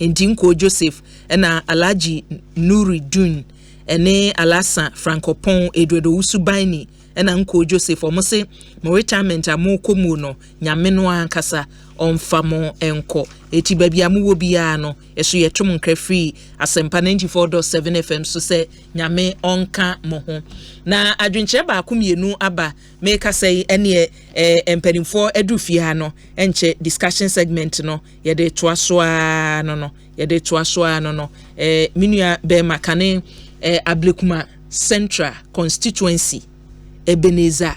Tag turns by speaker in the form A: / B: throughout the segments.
A: Ndinko Joseph ena Alaji Nuri Dun ene Alasa Francopon Edwedo Usubaini ena Nko Joseph omose mo retirement amu komu no nyame no ankasa onfamo enko eti baby amu bia no eso yetom nkra free asempa 94.7 FM so se nyame onka mo ho na adwenche ba akomienu aba make say ene empanimfo edufie ha no enche discussion segment no ye de toasoa no yede toasoa no minua be makane Ablekuma Central Constituency Ebenezer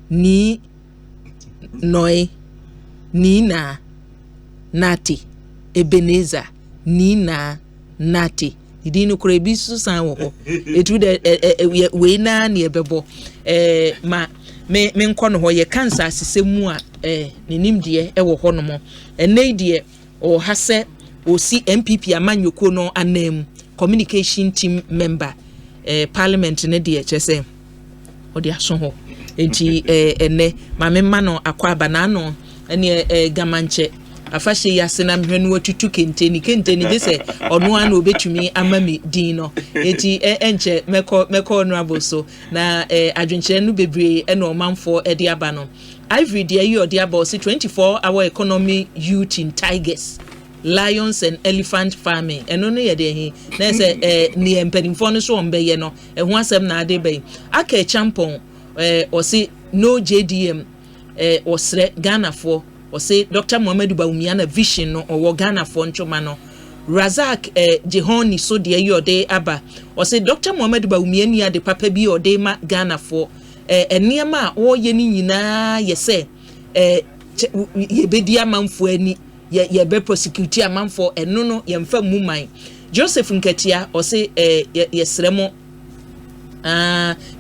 A: ni noi nina nati Ebenezer nina nati idinu kurebi susan wo ho etu de we na ne ebebo ma me nko no ho ye kansa asisemu a ninimde e wo ho no mo enede o hase o si MPP amanyoko no anem communication team member parliament ne de chese o de aso ho enti ene ma memma no akwa bana no ene gamanche afahye yase na mhwenu watutu kenteni de se ono an obetumi amami din no enti enche meko honorable so na adwenche no bebre ene omanfo de aba no Ivory de you de aba 24-hour economy youth in tigers lions and elephant farming eno no ye de hi na se ni empanimfo no so ombe no eho asem na ade be aka champon o si no JDM osre Ghana for o say Dr. Mohammed Bawumia na vision no o Ghana for nchoma no Razak Jehoni so de you de aba o say Dr. Mohammed Bawumia ni ade papa bi o de ma Ghana for eniema wo ye ni nyina ye se ye bedi amanfo ani ye be prosecute amanfo eno no ye mfa muman Joseph Nketia o say ye sremo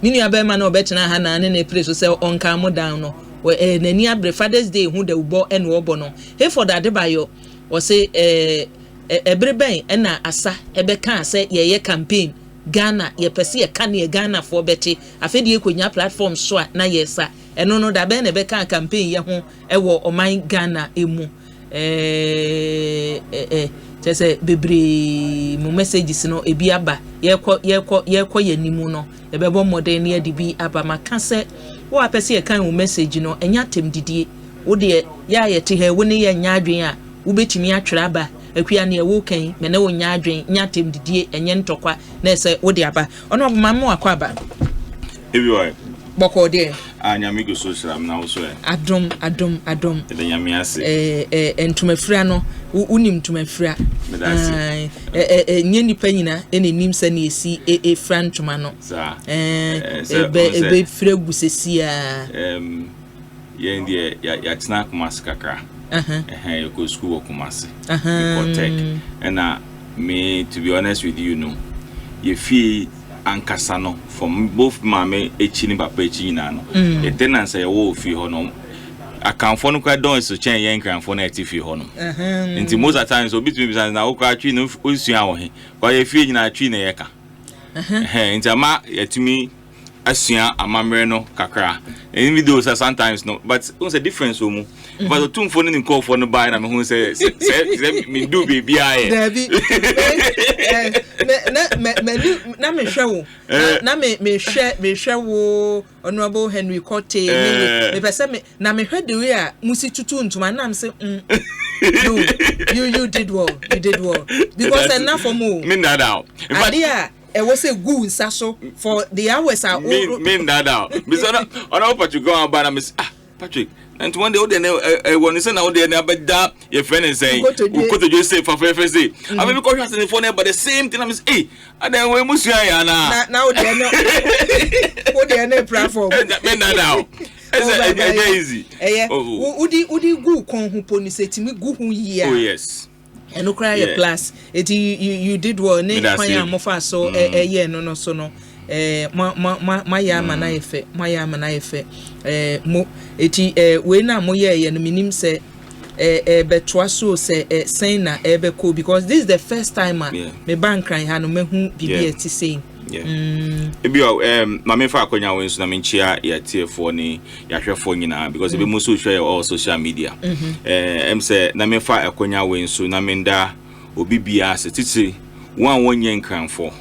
A: minu abema na obetena ha na ne place so onka mo down no nani abre Father's Day hu de ubo eno obo no he for that bayo o say ebreben na asa ebeka say ye campaign Ghana ye pese ye kan ye Ghana for beti afedi ekonya platform so na yesa eno no da be na beka campaign ye ho ewo oman Ghana emu tese bebre mu messages no ebi aba ye kọ yanimu no ebebo modern ye dibi aba maka se wo apese ye kan wo message no enya tem didie wo de ya ye te ha wo ne ye nya adwen a wo betimi atwere aba akua ne wo kan me na wo nya adwen nya tem didie enye ntokwa na se wo de aba ono obama mo akwa aba
B: ebi
A: boko de
B: anyame go so sram na wo so
A: adom
B: de nyame ase
A: entumafira no unim tumafira nye nipa nyina enenim se na esi efra ntuma no ebe fira gusesi a
B: ye ndie ya tena Kumasi kakra you go school Kumasi Ecotech and me to be honest with you no you feel ankasa no from both mame echini papa echini na no e tenants e wo fi ho no akanfo no kwa don so chen yen kranfo na eti fi ho no nti most of times obi to be na wo kwa twi no osua wo he kwa ye fi nyina twi na ye ka nti ama yetimi asua amamre no kakra in videos sometimes no but what's the difference omu but the two phone in call for no buy na me hu say me do baby aye
A: na me hwe wo na me hwe wo honorable Henry Kote me pese me na me hwe the way a musi tutu ntuma na am say you did well because enough for mo
B: me that out
A: it was a good sasso for the hours are
B: mean that out because on Patrick go about and miss Patrick and one day when you say now they never da your friend and say go to just say for first day I mean because you have the phone but the same thing I miss and then we must ya
A: now they are not what they are not platform
B: mean that out it's easy
A: udi gu kon hu poni se timi gu hu yi
B: oh yes
A: and no cry a plus it you did well ne kwanya mofa so no so no my yama na efe mo eti we na mo ye no minim se betwa so se sen na ebe ko because this is the first time me bank cry ha no mehu bibi eti say
B: Ebi ma me fa akonya we nso na me nchia ya tiefo ni ya hwefo nyina because ebe mu so hwe all social media say na me fa akonya we nso na me nda obi bia se titi wan wonye nkranfo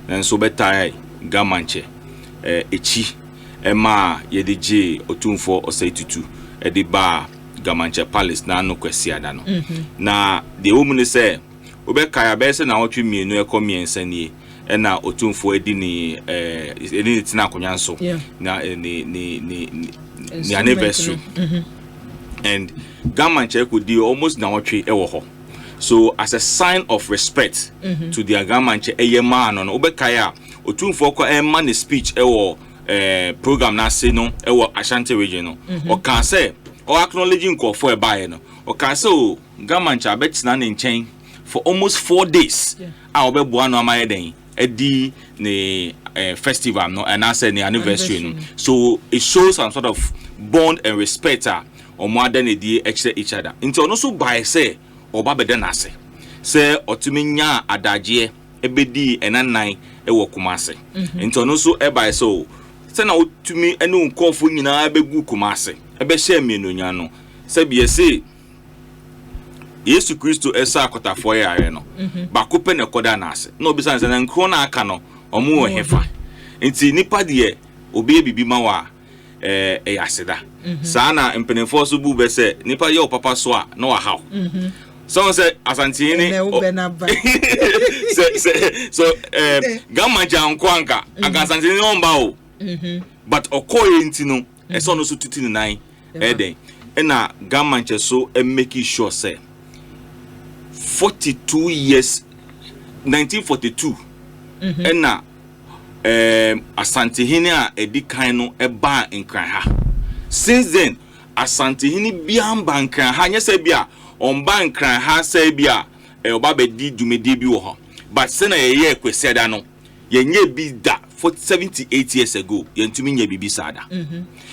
B: na nso betai gamanche echi ma ye de je otumfo osaitutu e de ba gamanche palace na no kwasi ada no na de wo mu ne se obeka ya be se na wotwe mienu ekomiensa nie na otumfo edi ni edi tina akonya nso na ni anniversary and gamanche could do almost na wotwe ewo ho. So as a sign of respect to their gamanche eyema no obeka ya otumfo ko man the speech ewo program na say no ewo Ashanti region no o kan say o acknowledging ko for e bae no o kan say o gamanche abetina ne nchen for almost 4 days a obeboa no amaye den edi ne festival no and I say the anniversary no. So it shows some sort of bond and respect or more than each other until no so by say oba bede na say otumi nya adaje ebedi enanan ewo Kumase until no so e by so say na otumi ene nkofo nyina abegu Kumase ebe hye mienu nya no say be say Yesu Kristo esa akotafo ya are no ba kope ne koda na ase no bi sanse na nkro na aka no omo hefa nti nipa de obi bibi ma wa aseda sa na mpenefo so bu be se nipa ye papa so a no wa haw so say Asante ni so gamancha nkwanka aka Asante ni omba o but okoye nti no eso no so tuti ni nan den na gamancha so make sure say 42 years 1942 na Asante hini a edikan no eba nkran ha since then Asante hini biamba nkran ha nyese bia omba nkran ha say bia oba bedi dumedi bi wo ho but say na ye kwesiada no yenye bi da for 78 years ago yentumi nya bibi sada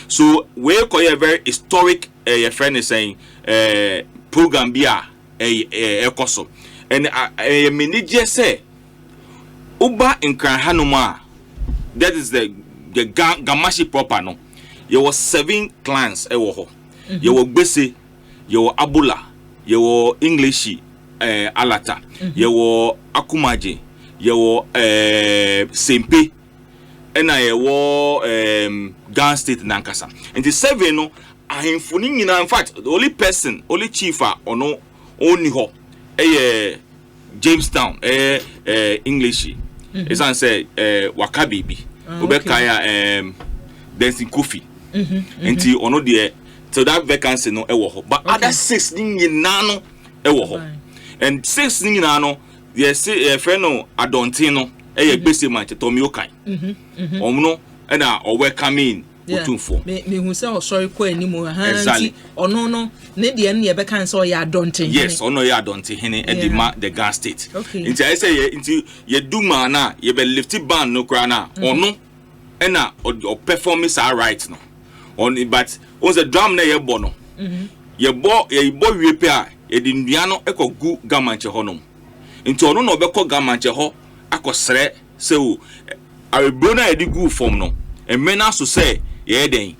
B: so we call a very historic your friend is saying program bia Ekosiisen and manager say uba nkran hanuma that is the gamashi proper no there was 7 clans ewo ho there were gbese there were abula there were englishi alata there were akumaje there were sempe and there were Gan State nankasa and the 7 no ahemfuni nyina in fact the only person only chief ono only ho Jamestown English is an say wakabibi obekaya dancing coffee until ono de so that vacancy no ewo ho but other 6 nyina no ewo ho and 6 nyina no they say friend no adontin no gbese man Tommy Okai omno na o welcome in otumfo
A: me hu say o sorry ko animu ha nti ono no ne de ne be kan say o ya adontin
B: yes ono ya adontin hene e ma the Gan State nti I say nti ye duma na ye be lift band no kra na ono na o performance are right no on but on the drum na ye bo no ye bo wie pe a e di ndua no ekogu gamanche ho no nti ono no obekọ gamanche ho akosere se o arebro na e di gu form no e mena so say ye den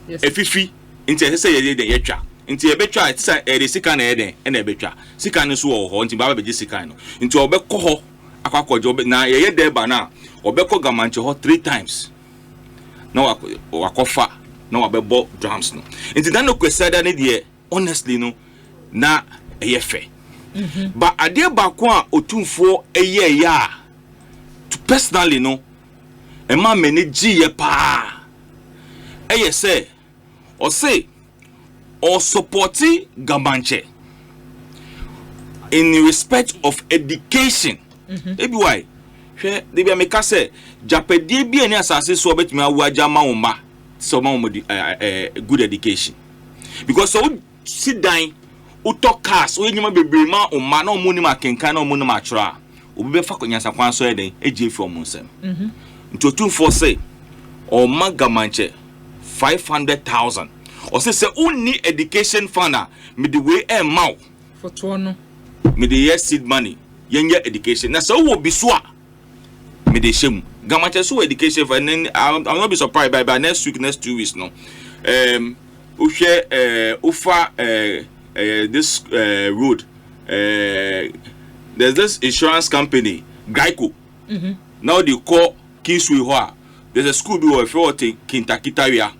B: efifi nti say ye den ye twa nti e betwa say e de sika na ye den e na e betwa sika no so wo ho nti baba beji sika no nti obekọ ho akwakoje na ye den ba na obekọ gamanche ho 3 times na wakofa na wabebo drums no nti dan no kwesada ne de honestly no na eye fe but ade ba ko a otumfo eye ya to personally no e ma meni giye pa eye say o say o supporti gamanche in respect of education ebi why hwe de bia meka say japedie bi ani asase so obetumi awaja ma woma so ma woma good education because so sit down o talk cars o enyima bebre ma woma na omuni ma kenkan na omuni ma chura obi be fa konyansa kwan so eden eje fi omunsem nti otumfo say o magamanche 500,000 o say uni education fund me the way e maw
A: for to no
B: me the year seed money yenye education na so wo bi so a me de shame gamanche so education for, and then I'll not be surprised by next week, next 2 weeks no ufa this road there's this insurance company Geico. Now they call Kingsway Hoa. There's a school be if you take Kintakitaria.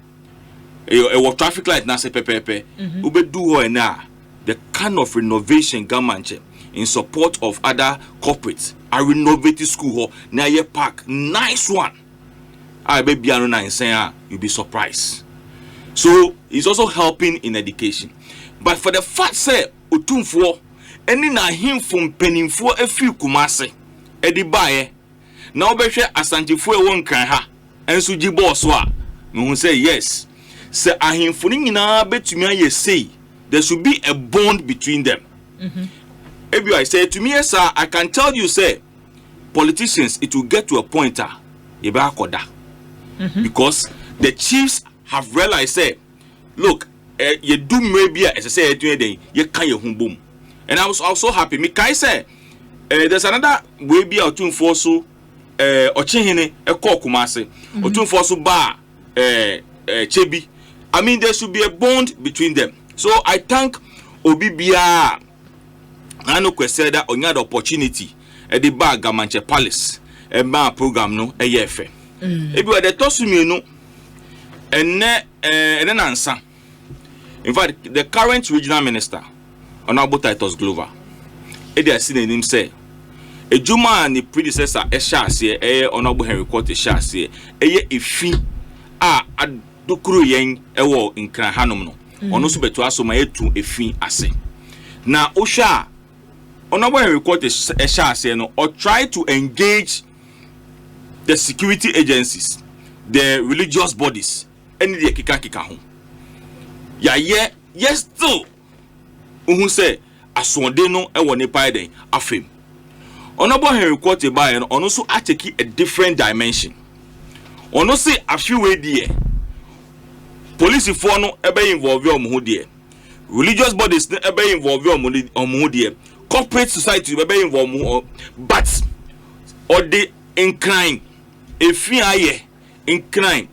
B: A traffic light na se pepepe. Ube do ho na the kind of renovation government in support of other corporates. I renovated school ho na ye park nice one. I be biano na insane you'll be surprised. So it's also helping in education. But for the fact say utumfo any na him from penimfo afi Kumase edi bae na obehwe asantifo e won kan ha enso gi boss so a me hu say yes say ahimfo ni nyina betumi aye say there should be a bond between them. If I say to me, yes sir, I can tell you say politicians it will get to a point because the chiefs have realized say look you do maybe as I say today you can your boom. And I was also happy. Me kai say there's another way be out to enforce Ochihine Eko Kumase or to enforce ba Chebi. I mean there should be a bond between them. So I thank Obibia Ano Kweseda on the opportunity at the bar Gamanche Palace a bar program no a yefe. If you are the Tosumi no and then answer. In fact, the current regional minister Honorable Titus Glover, they are seen him say, a Juma and the predecessor, a chassis, a Honorable Henry Court, a chassis, a fee, a dukuru yen, a war in Krahanum, or no super to us, my to a fee, I say. Now, Osha, Honorable Henry Court, a chassis, or try to engage the security agencies, the religious bodies, and the Kika. Yes, too. Who say aswonde no e woni pa den afem Honorable Henry Court by and also ateki a different dimension. Ono say afiwe die police for no e be involve om ho die religious bodies e be involve om ho die corporate society e be involve but or the incline efi aye incline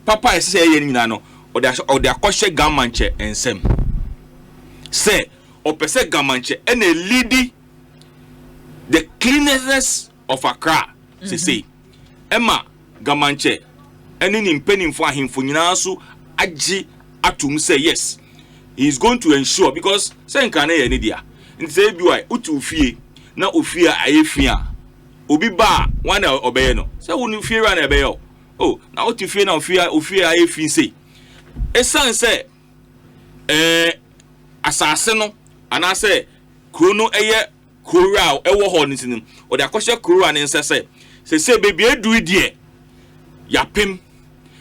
B: papa say ye nyina no or the akoshe gamanche ensem say opese gamanche and a lady the cleanliness of Accra say Emma gamanche and in penning for him for nyinaso aji atum say yes he is going to ensure because say nkane ye nidia nse bi wai utu fie na ofia ayefia obi ba one obeye no say wonu fie ra na ebeye oh na utu fie na ofia ayefin say esan say asase no ana say krono eye kura ewo ho ntinim o de akoshe kura ne nse say baby edu die yapem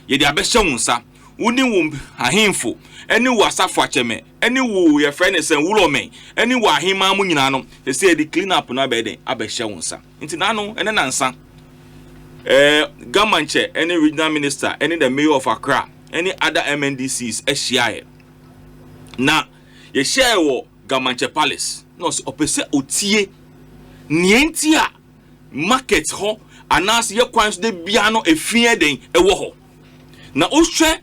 B: ye de abehye wonsa woni wo ahemfo eni wo asafo acheme eni wo ye friend sen wulomen eni wo ahema mu nyina no say the clean up no abeden abehye wonsa nti na no ene nansa gamanche any regional minister any the mayor of Accra any other MNDCs ehia na ye share wo Gamanche Palace no opese otie nientia market ho anas ye kwan so de bia no efie den ewo ho na ohwe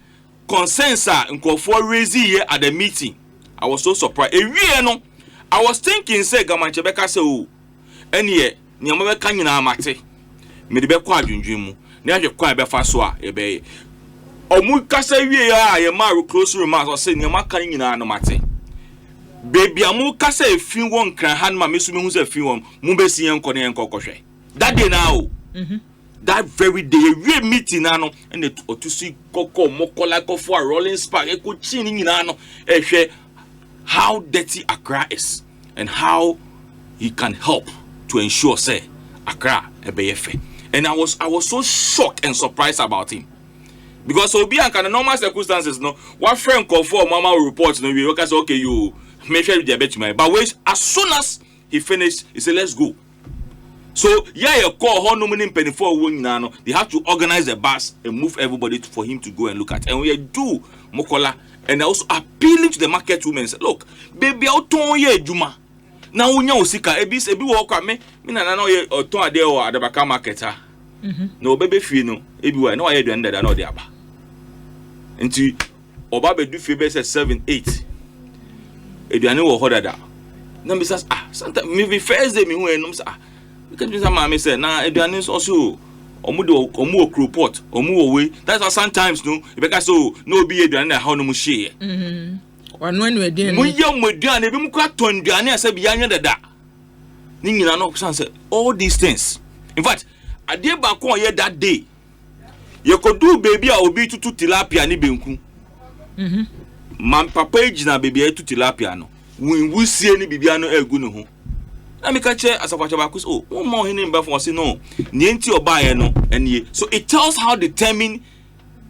B: consensus nkofo raise here at the meeting. I was so surprised ewie no I was thinking say Gamanche beka say o ene ni am beka nyina amate me de beko adwundwun mu na ahwe kwan be fa so a e be omu kasa wie a ye ma close remarks o say ni am kan nyina no mate baby amu kasa efi won kran han ma mesu me hu se efi won mu be si enko ne enko kohwe that day now that very day we meeting na no and the otusi koko mokola kofo a rolling spark eko chini nyina no ehwe how dirty Accra is and how he can help to ensure say Accra ebeyefe. And I was so shocked and surprised about him because obi an kind normal circumstances no one friend call for mama report no we say okay you make sure you debate my but wait as soon as he finished he said let's go. So yeah, you call how no many penny for no they have to organize the bus and move everybody for him to go and look at and we do mokola and also appealing to the market women say look baby auton ye juma na unya osika ebi wo kwa me na na ye oton ade o adabaka market ha na obebe fie no ebi wa na wa ye aduane dada na odi aba nti oba be du fie be say 7 8 aduane wo ho dada na me say sometimes me first day me hu enum say because me say ma me say na aduane so omu okropot omu we that's why sometimes no because so no be aduane na how no mu share
A: wanu aduane
B: mu ye mu aduane bi mu kwa ton aduane asa bi anya dada ni nyina no say all these things in fact ade ba ko ye that day ye kodu baby a obi tutu tilapia ni benku man papa ejina baby e tutu tilapia no wusie ni bibia no egu no ho na me ka che asakwacha ba ku so o mo hini mba fo say no ni enti oba ye no enie so it tells how determined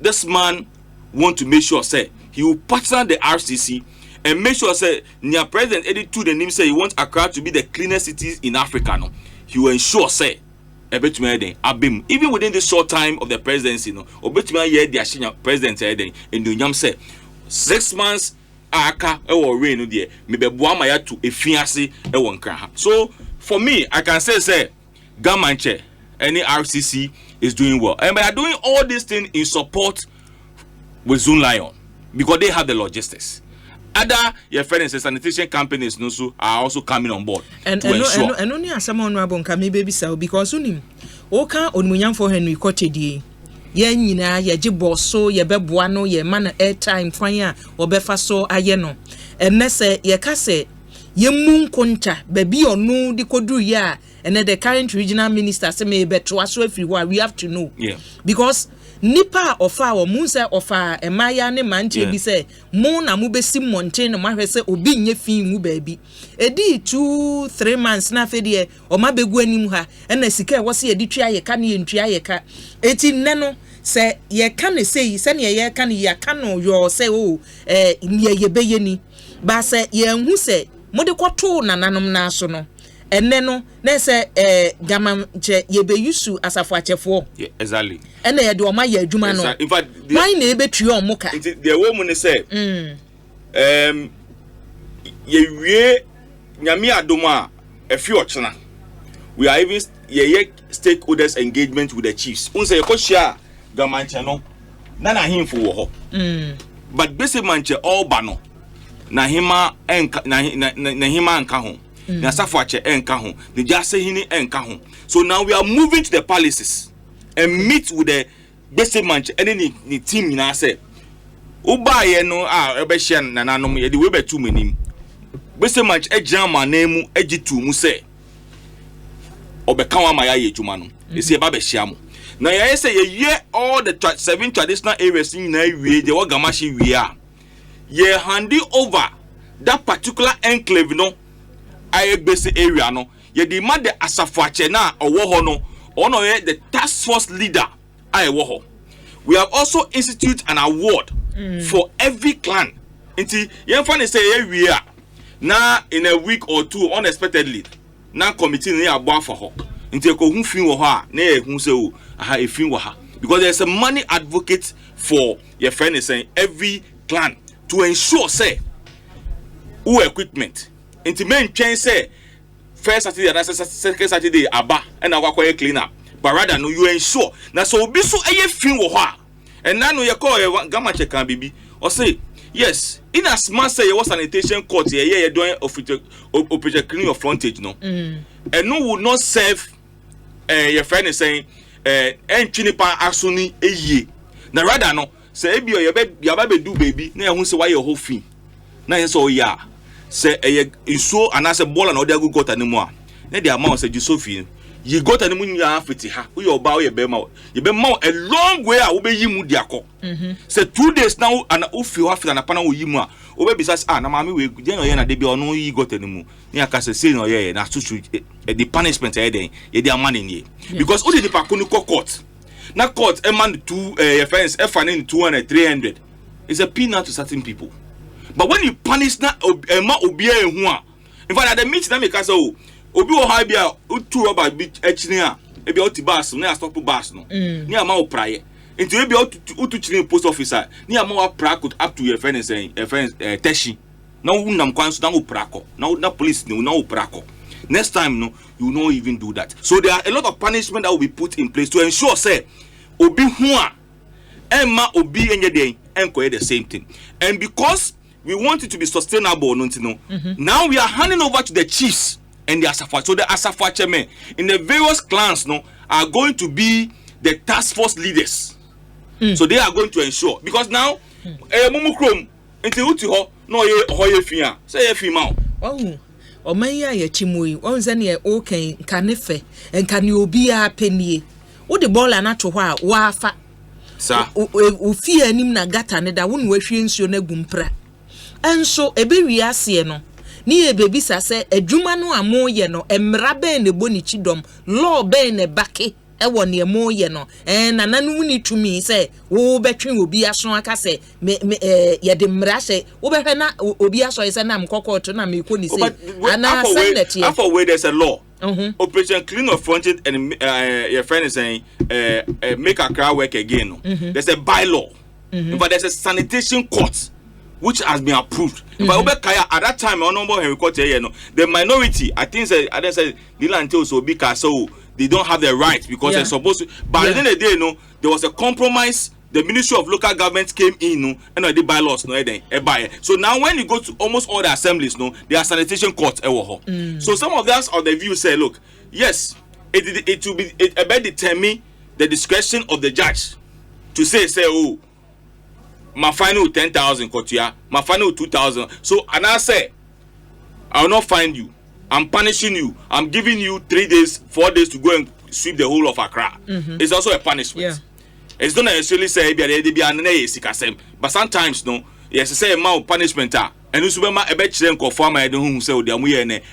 B: this man want to make sure say he will partner the RCC and make sure say near president edit to the name say he wants Accra to be the cleanest cities in Africa no he will ensure say abim even within this short time of the presidency no obetuma ye the ashina president eden and the nyam say 6 months aka e wo reign no de me beboa ma ya to efiase e wo nkra ha. So for me I can say Gamanche any RCC is doing well and they are doing all these things in support with Zone Lion because they have the logistics. Other your friends and sanitation companies no so are also coming on board
A: and only as someone who can maybe sell because unim oka onmunyam for Henry Kotedi ye nyina ye gibo so ye beboa no ye man airtime kwan a obefa so aye no enne se ye ka se ye mu nkonta baby onu di koduru ya and the current regional minister say me beto aso afiri we have to know because nipa ofa wo munse ofa emaya ne manche bi se mo na mo besi monte no mahwese obi nye fin mu baabi edi 2-3 months na fedie o ma begu anim ha na sika e wo se edi twa ye ka ne ye ntwa ye ka eti nne no se ye ka ne sei se ne ye ka ne ya ka no yo se o ye beye ni ba se ye hu se mo de kwoto nananom na so no enne no na se Gamanche ye be yusu asafo achefo
B: exactly
A: enne ye de o ma ye adwuma no
B: in fact
A: why na ebe tuo omuka
B: the woman say ye wie nyame adoma efi ochena we are even ye stakeholders engagement with the chiefs unse ye ko share Gamanche no na himfo wo ho but bese manche all ba no na hima enka na hima anka ho na safache enka ho the just hini enka ho. So now we are moving to the palaces and meet with the basic manche and ni team na say uba ye no ebe hia nananom ye de we betu manim basic manche ejama na mu egitu mu say obeka wa maya ye dwuma no ese e ba be hia mo na ye say ye all the 7 traditional areas in na wie de Wagamashi wie a ye handi over that particular enclave no basic area no ye demand the asafuache na owo ho no ono ye the task force leader wo ho. We have also instituted an award for every clan nti ye fa ne say ye wie a na in a week or two unexpectedly na committee ni abo afo ho nti ko hu fin wo ho a na ye hu say o aha efin wo ha because there's a money advocate for your friend is saying every clan to ensure say who equipment nti men twen say first Saturday and second Saturday aba and akwakoye clean up but rather no you ensure na so obi so eye fin wo ho a and na no ye call Gamanche kan bibi or say yes in as much say your sanitation court ye doing operation cleaning your frontage no and no would not serve your friend is saying entwinipa asuni eye na rather no say ebi o ye ba be do baby na ehun say why your whole fin na ye so ya say iso anase bola na odi agu gota ni mu a na the amount say Josephine you gota ni mu nya afiti ha wo your ba wo ye be ma a long way a wo be yimu di akọ say 2 days now and ofi ho afita na pa na wo yimu a wo be bisa na mama we je no ye na de bi ono yi gota ni mu ni aka say no ye na susu the punishment e den ye di amane ni because o the pakunu court na court e man 2 offense e fan 200 300 is a peanut to certain people. But when you punish na ma obi ehu a in fact at the meeting na make us obi wo ha bia otu rubber bi echini a e bia oti bus na stop bus no ni ama wo praye nti e bia otu chini post officer ni ama wa prakot up to your friend teshi na wo nam kwan so na wo prako na police ni na wo prako Next time, no, you will not even do that. So there are a lot of punishment that will be put in place to ensure, say, obi hua, emma obi enye day, enko the same thing. And because we want it to be sustainable, now we are handing over to the chiefs and the Asafa. So the Asafa chairman in the various clans, no, are going to be the task force leaders. So they are going to ensure, because now, mumukrom until uti no ye hoye fia, say ye female.
A: Oh. Omanya ye chimui onzani ye okay kanefe enkani obi a penie wo de ball na to hɔ a wa afa
B: sa
A: o fie anim na gata ne da wo ne wahwie nsuo na gumpra enso ebe wiase no ni e bebi sa se adwuma no amo ye no emra ben ne boni chidom law ben ne bake ewo ne mo ye no na nanu ni tumi se wo betwe obi aso aka se ye de mra se wo behwe na obi aso ye se na mkoko to na me ko ni se ana senate
B: after way there's a law. Operation Clean of Frontage and your friend is saying make a crowd work again. There's a bylaw, but there's a sanitation court which has been approved. But at that time, the minority, I think, so they don't have the right because they're supposed to. But at the end of the day, no, there was a compromise. The Ministry of Local Government came in, and the bylaws, so now when you go to almost all the assemblies, there are sanitation courts. So some of us on the view say, look, yes, it will be about determine the discretion of the judge to say, oh, my final 10,000 kotia, my final 2,000. So and I say, I will not find you. I'm punishing you. I'm giving you 3 days, 4 days to go and sweep the whole of Accra. It's also a punishment.
A: Yeah.
B: It's not necessarily say but sometimes no, yes, say amount punishment and you subema a bet them conform I don't say they are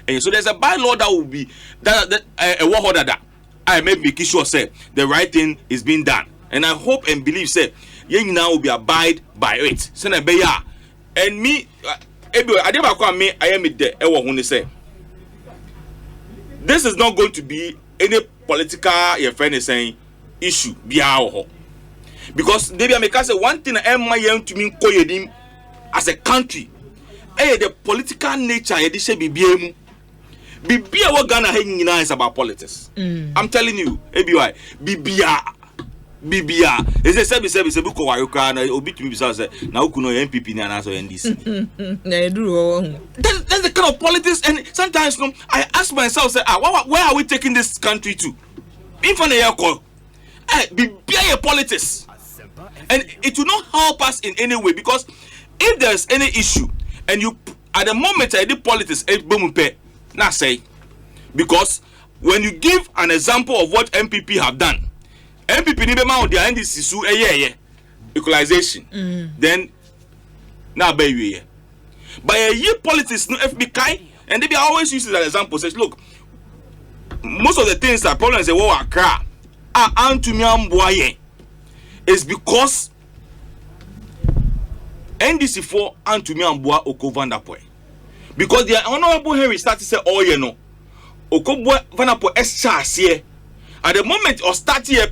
B: and so there's a bylaw that will be that a war order that I may make sure say the right thing is being done, and I hope and believe say you now will be abide by it. Send a beya and me I never call me I am it there when they say this is not going to be any political your friend is saying issue be our. Because they be make say one thing to mean koyedim as a country. The political nature ye say bibiemu. Bibia what Ghana hanging is about politics. I'm telling you, ABY, Bibia. Is a service book of Ayuka and obi to me say now kuno MPP na so NDC. That's the kind of politics, and sometimes I ask myself say where are we taking this country to? In front of your call. Bibia politics. And it will not help us in any way, because if there's any issue and you at the moment I did politics not say, because when you give an example of what MPP have done, MPP ni be ma their NDC su equalization, then now be but a year politics no FBK, and they be always use it as an example. Says look, most of the things that problems they war Accra are antumiamboye. It's because NDC4 and to me and Boa Oko Vandapoe. Because the Honorable Henry started to say, oh, you know, Oko Vandapoe S. here. At the moment of starting here,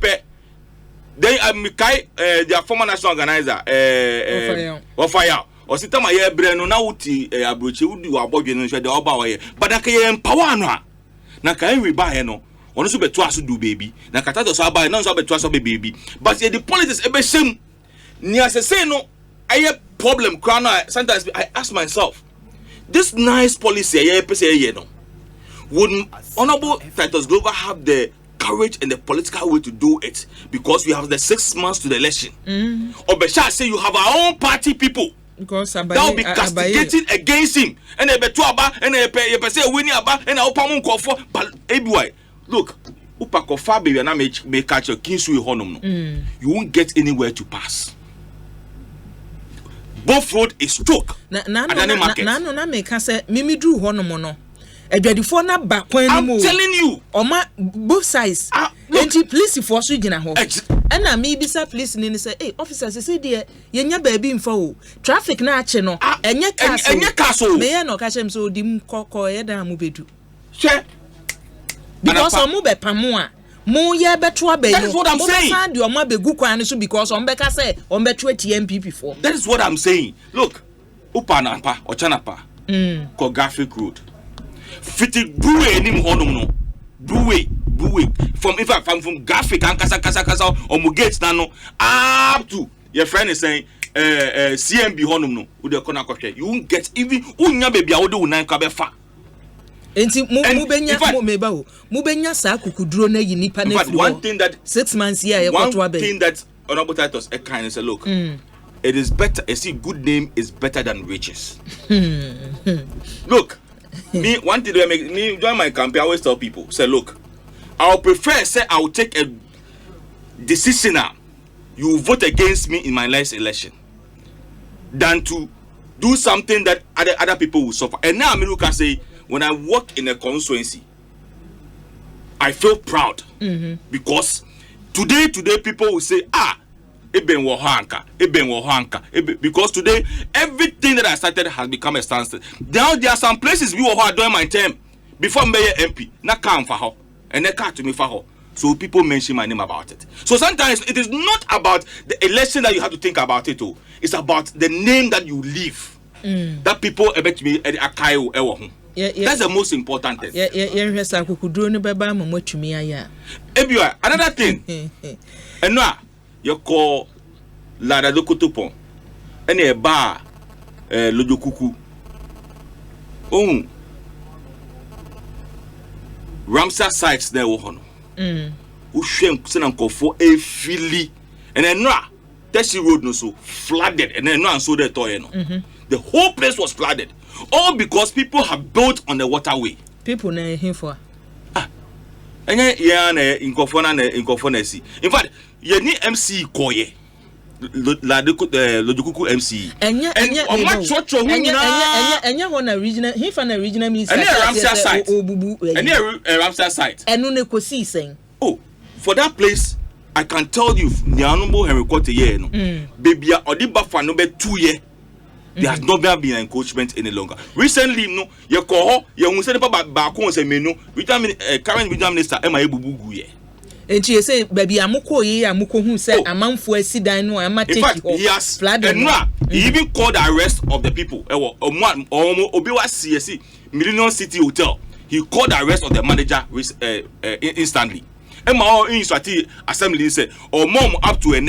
B: then Mikai, their former national organizer, Ofaya, or Sitama Breno, now Abuchi would do about you, the Oba, but I can empower Naka Henry Bayano. On also be twice do baby. Na kata to saba na so be twice be baby. But the politics ebe shame. Ni asese no aye problem crown. Sometimes I ask myself, this nice policy aye pese no. Would Honorable Titus Glover have the courage and the political way to do it, because we have the 6 months to the election? Or Besha say you have our own party people.
A: Because
B: that will be castigating against him. And they be tuaba and they say winning about and Opamun call for but ABY. Look, Upakofa baby na make catch your kinsui honum no. You won't get anywhere to pass. Both road is stroke.
A: Na make say mimi drew honum no. Edwadifo na ba kwan ni mo. I'm telling
B: you.
A: Oma both sides. Enti police for so gina ho. And na me bisa police ni say, "Hey, officers say there yenya baabi mfa o. Traffic na ache no. Enye castle. Me ye no ka chem so dim kokko ye da mo bedu."
B: Che.
A: Because omo be pamu a mo ye beto abayo.
B: That is what I'm saying.
A: Find your omo begu kwan so because omo beka say omo beto TMPP for.
B: That is what I'm saying. Look, Upanapa or Chanapa. Ko Graphic Road. fiti brewery nim honum no brewery from in fact from graphic and kasa or mugate na no up to your friend is saying CMB honum no wo de kona kwhwe you won't get even unya baby a wo de unan ka be fa
A: enti mubenya sa kukuduro na yi nipa na fi
B: one thing that
A: 6 months here
B: one thing that honorable titles a kind say look it is better I see good name is better than riches. Look, me one thing to make me join my campaign I always tell people say look I'll prefer say I'll take a decision now you vote against me in my last election than to do something that other people will suffer. And now I can say when I work in a constituency I feel proud because today people will say Eben wo hanka because today everything that I started has become a standstill. Now there are some places we were doing my term before mayor MP na come for her and they cut to me for her. So people mention my name about it. So sometimes it is not about the election that you have to think about it. It's about the name that you leave. That people about me akayo ewo ho. That's the most important thing. Another thing. And now you call Lada Dokotopon and a bar Lojokuku. Oh, Ramsar sites there were on. Who shank Senanko for a filly and then Tessie road no so flooded and then no so the toy. The whole place was flooded. All because people have built on the waterway.
A: People know him for.
B: And in Kofona see. In fact, you need MC Koye. Lojokuku MC. And
A: one original, he found a regional minister.
B: And Ramsar site. And Ramsar site.
A: And no Ekosiisen.
B: Oh, for that place, I can tell you, Nyanombo Henry Cote year, no. Baby, Odiba for no 2 years. There has not been encroachment any longer. Recently, no, you call you said about Bakon say menu, current regional minister Emma Bubugu ye. And
A: she say, baby, Amuko ye, Amuko who said a month for a sedan, no, I'm
B: in fact, yes, he even called the arrest of the people. One Obiwa CSC, Millennium City Hotel. He called the arrest of the manager instantly. Emma in Swati Assembly said, or mom up to a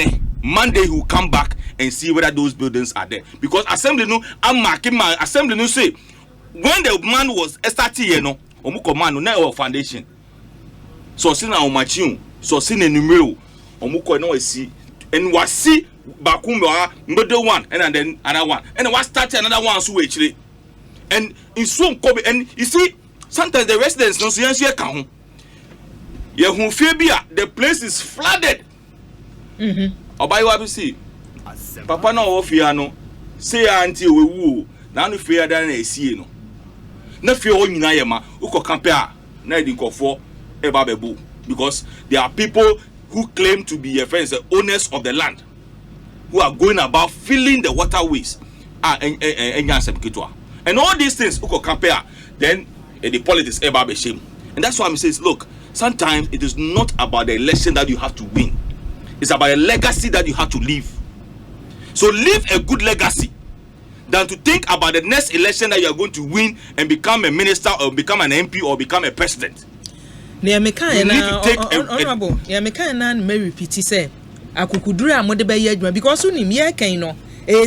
B: Monday he will come back and see whether those buildings are there. Because assembly no, I'm marking my assembly no say when the man was starting here no, omuko man no na foundation. So sin na omachun, so sin enumero, omuko no see and was see bakumba middle one and then another one and was start another one so actually. And in so Kobe and you see sometimes the residents no see answer kan. The place is flooded. Obayi we see. Papa na ofia no say auntie we wu na no fear dan na esie no. Na fear o nyina ye ma uko campe a na edinkofo e ba bebu because there are people who claim to be friends the owners of the land who are going about filling the waterways and all these things uko campe a then the politics e ba be shame. And that's why I'm saying look, sometimes it is not about the election that you have to win. It's about a legacy that you have to leave. So leave a good legacy than to think about the next election that you are going to win and become a minister or become an MP or become a president.
A: You need to take honorable. Yeah, me can na me repeat say akukuduru amode be ye adwuma because unim ye kan no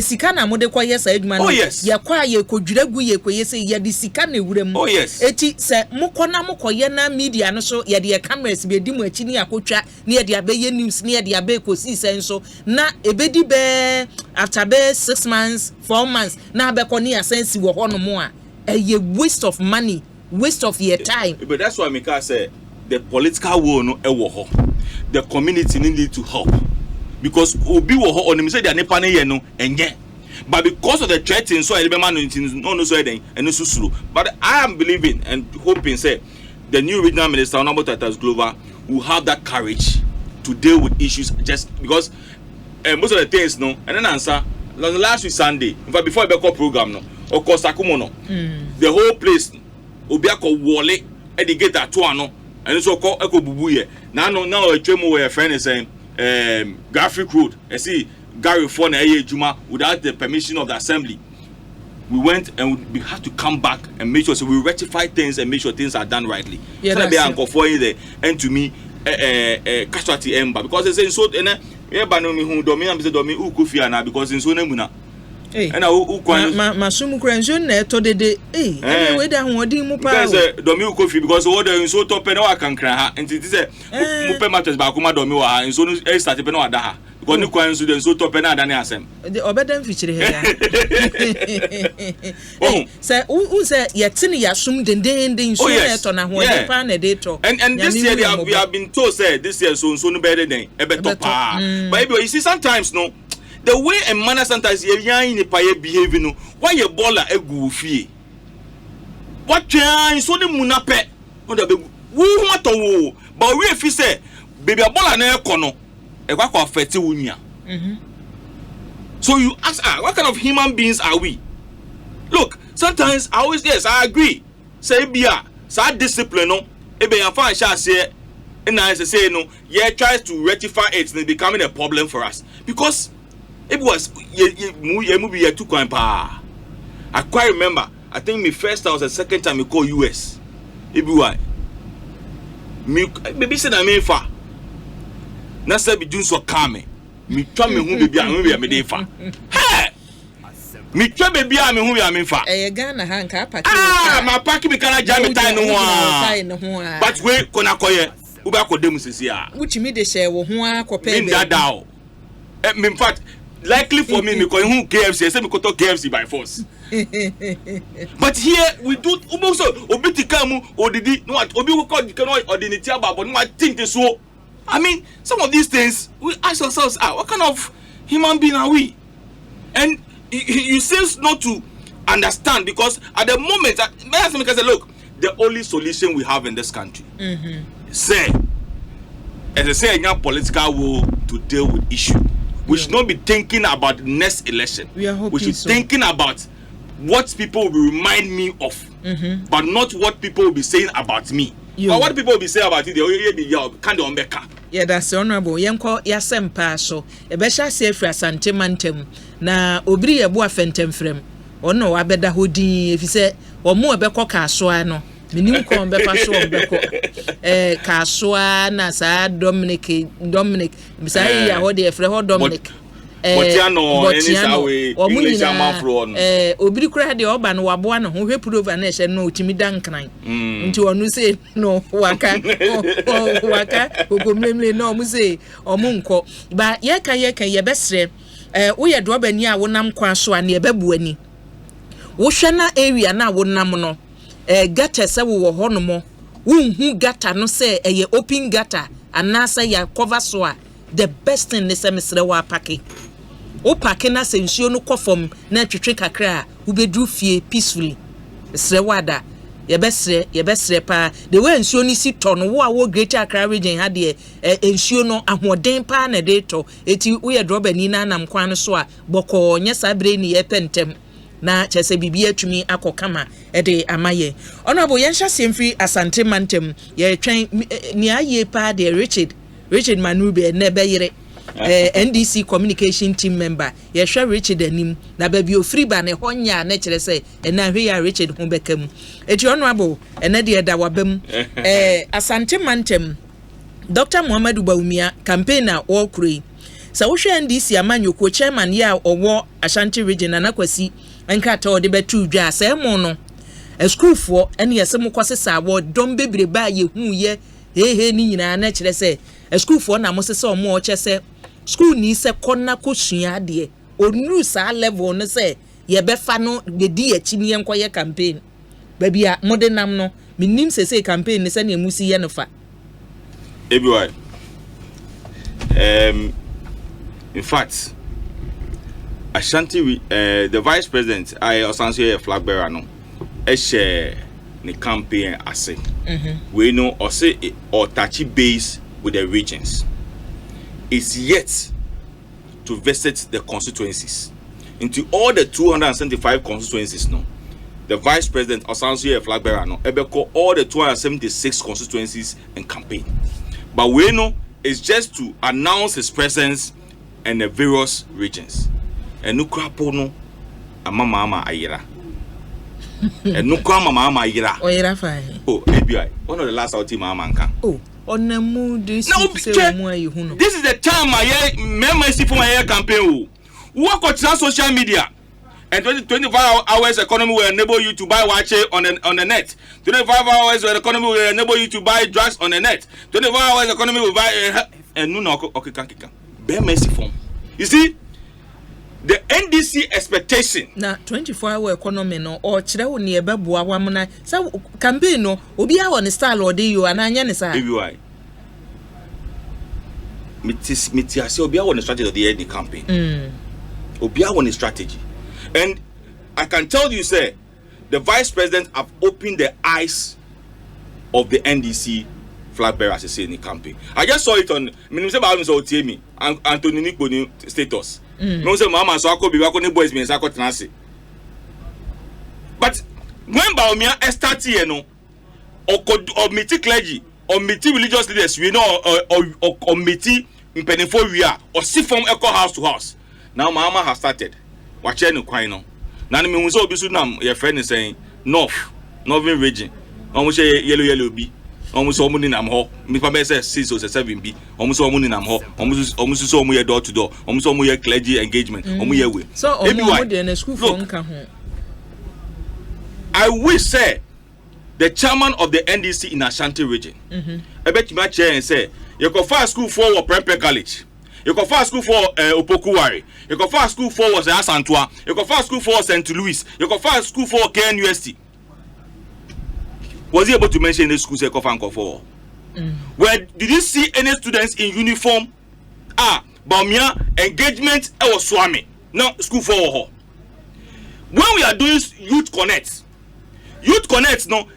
A: sika na amode kwa ye sa adwuma no ye kwa ye kodwiragu ye kwa ye say ye di sika na ewurem eti se mukona mukoye na media no so ye de cameras be di mu achi ni akotwa ni ye de abeye news ni ye de abe Ekosiisen so na ebedi be after be 6 months 4 months na abeko ni asensi wo hono mo a ye waste of money, waste of your time.
B: But that's why Mika say the political will no ewo ho. The community need to help. Because obi wo ho onim say dia nepa ne ye no enye, but because of the threatening so elebema no so eden eno susuru. But I am believing and hoping say the new regional minister Honorable Tatas Glover will have that courage to deal with issues just because most of the things no and then answer last week Sunday in fact before the program no of course Sakumo no the whole place obi akọ wole e dey get at one no and so call Ekobubu here now a tremo where a friend is saying graphic road. I see Gary Fon Juma without the permission of the assembly. we went and we have to come back and make sure so we rectify things and make sure things are done rightly.
A: Yeah,
B: so that be uncle for you there and to me casualty ember because they say so and no me who domi am say domi ukufi ana because in so nemuna and who kwan
A: masum kranzo na to dede we da hodin mu pa
B: because domi ukufi because what the so top na wa kankran ha and it say mu pe matters ba kuma domi wa ha so no start pe na wa da ha because ni kwan so den so top na da ne asem
A: the obedan fichire he ya say who say yetini yasum denden so na to na hodin pa na de to
B: and this year we have been told say this year so no better than e better pa but you see sometimes no the way and manner sometimes you yan in pa behave no why your baller egu fie what try so the munape no da be we want to but we fi say baby baller na ekono e kwa ko affect wunya so you ask what kind of human beings are we? Look, sometimes I always yes I agree say bia sa discipline no e be yan fa sha say and I say no yeah tries to rectify it and becoming a problem for us because it was ye too coin pa. I quite remember. I think my first time was the second time we call US. It be why. Me baby said I mean fa. Na say be doing so calm. Me try me hu baby am me dey fa. Hey. Me try baby am me hu am fa.
A: Ghana ha nka park.
B: My park me kana jam me time no one. But we kona koye. We ba ko dem sisi a.
A: Wuchi de share wo ho akopɛ.
B: Me dada o. In fact, likely for me because who KFC, I say me go to KFC by force. But here we do almost obiti kamu odidi no what obi ko di kan ordinity about but no I think this so. I mean, some of these things we ask ourselves, what kind of human being are we? And you seems not to understand because at the moment, I say, look, the only solution we have in this country, say, as I say, in political will to deal with issue. We should not be thinking about the next election. We should be thinking about what people will remind me of, but not what people will be saying about me. But what people will be saying about it, they will be kind of on back.
A: Yeah, that's honorable. Yanko yasem paso. Ebesha safe asante mantem na obiri ebu afentem frem. Ono abeda hodi if you say omo ebekọ kasoa no. Minim ko mbefa so mbekọ. Kasoa na sa Dominic misai ya hodi efre ho Dominic.
B: Botiano English amafro no.
A: Obiri kura de oba no waboa no ho hwepulova na ehye no otimi dankran. Nti onu say no waka ogomlemle no mu say omunko ba ye kan ye besre wo ye do oba ni a wonam kwa so a na ye bebu ani. Wo hwe na area na wonam no gata se wo ho no mo wonhu gata no say eye open gata anasa ya cover so a the best thing is mesre wa pake o pake na se nsuo no kofom na twetwe kakra wo bedru fie peacefully mesre wa da ye besre pa the way nsuo ni si to no wo a wo Greater Accra region ha de nsuo no ahoden pa na de to eti wo ye droba ni na nam kwan so a boko nya sabre ni ye pentem na chese bibi atumi akokama de amaye honorable yensha semfri asante mantem ye twen ni aye pa de Richard Manube na beyire NDC communication team member ye hwe Richard anim na ba bi ofri ba ne honya na kire se na hwe ya Richard ho bekam eti honorable ene de da wabam asante mantem Dr. Muhammadu Bawumia campaigner all kure sa wo hwe NDC amanyoko chairman ya owo Ashanti region na kwasi enkata ode betu dwa asemo no school for ene yesem kwasesa awo dom bebre ba ye hu ye he ni nyina na kire se school for na mo se omo o chese school ni se konna kosua de onuru sa level no se ye befa no de di achi ni enkoye campaign ba bia modernam no minim se campaign ni se na emusi ye no fa
B: everywhere in fact Ashanti the vice president I osanso a flag bearer no e share the campaign ase we know or say or touchy base with the regions is yet to visit the constituencies into all the 275 constituencies no the vice president osanso a flag bearer no ebeko all the 276 constituencies and campaign but we know it's just to announce his presence in the various regions and no crapo no ama ayira And no come mama yira.
A: Oh, yira fine.
B: Oh, ABI. One of the last out mama can.
A: Oh, on the mood this
B: This is the time my member for my campaign. Work on social media. And 24 hours economy will enable you to buy watch on the net. 25 hours economy will enable you to buy drugs on the net. 24 hours economy will buy and no okay can. Be mercy form. You see, the NDC expectation.
A: Na 24-hour economy no or chire wo ne ebeboa wamna. Sa campaign no obi a won style ode you ananya ne sa.
B: ABI. Mitiasi obi a won strategy of the campaign. Obi a won strategy. And I can tell you, sir, the vice president have opened the eyes of the NDC flag bearers to say in the campaign. I just saw it on me and Anthony Nick status. No say mama so I be working boys me say but when Baumia start here no or meet clergy or meet religious leaders we know or meet in penifo we are or see from echo house to house. Now mama has started. Watch any quite no. Now me we so be so nam your friend is saying northern region. Almost yellow B. Almost all money nam ho. Me pa say 6 or 7 B. Almost all money nam ho. Almost so more door to door. Almost all more clergy engagement. Almost way.
A: So almost in school phone can home.
B: I wish say the chairman of the NDC in Ashanti region. I bet you my chair and say you go fast school for Prempeh College. You go fast school for Opokuwari. You go fast school for Asantua. You go fast school for St. Louis. You go fast school for KNUST. Was he able to mention the schools you go for? Where did you see any students in uniform? Baumia engagement or Swami. No school for. When we are doing Youth Connect no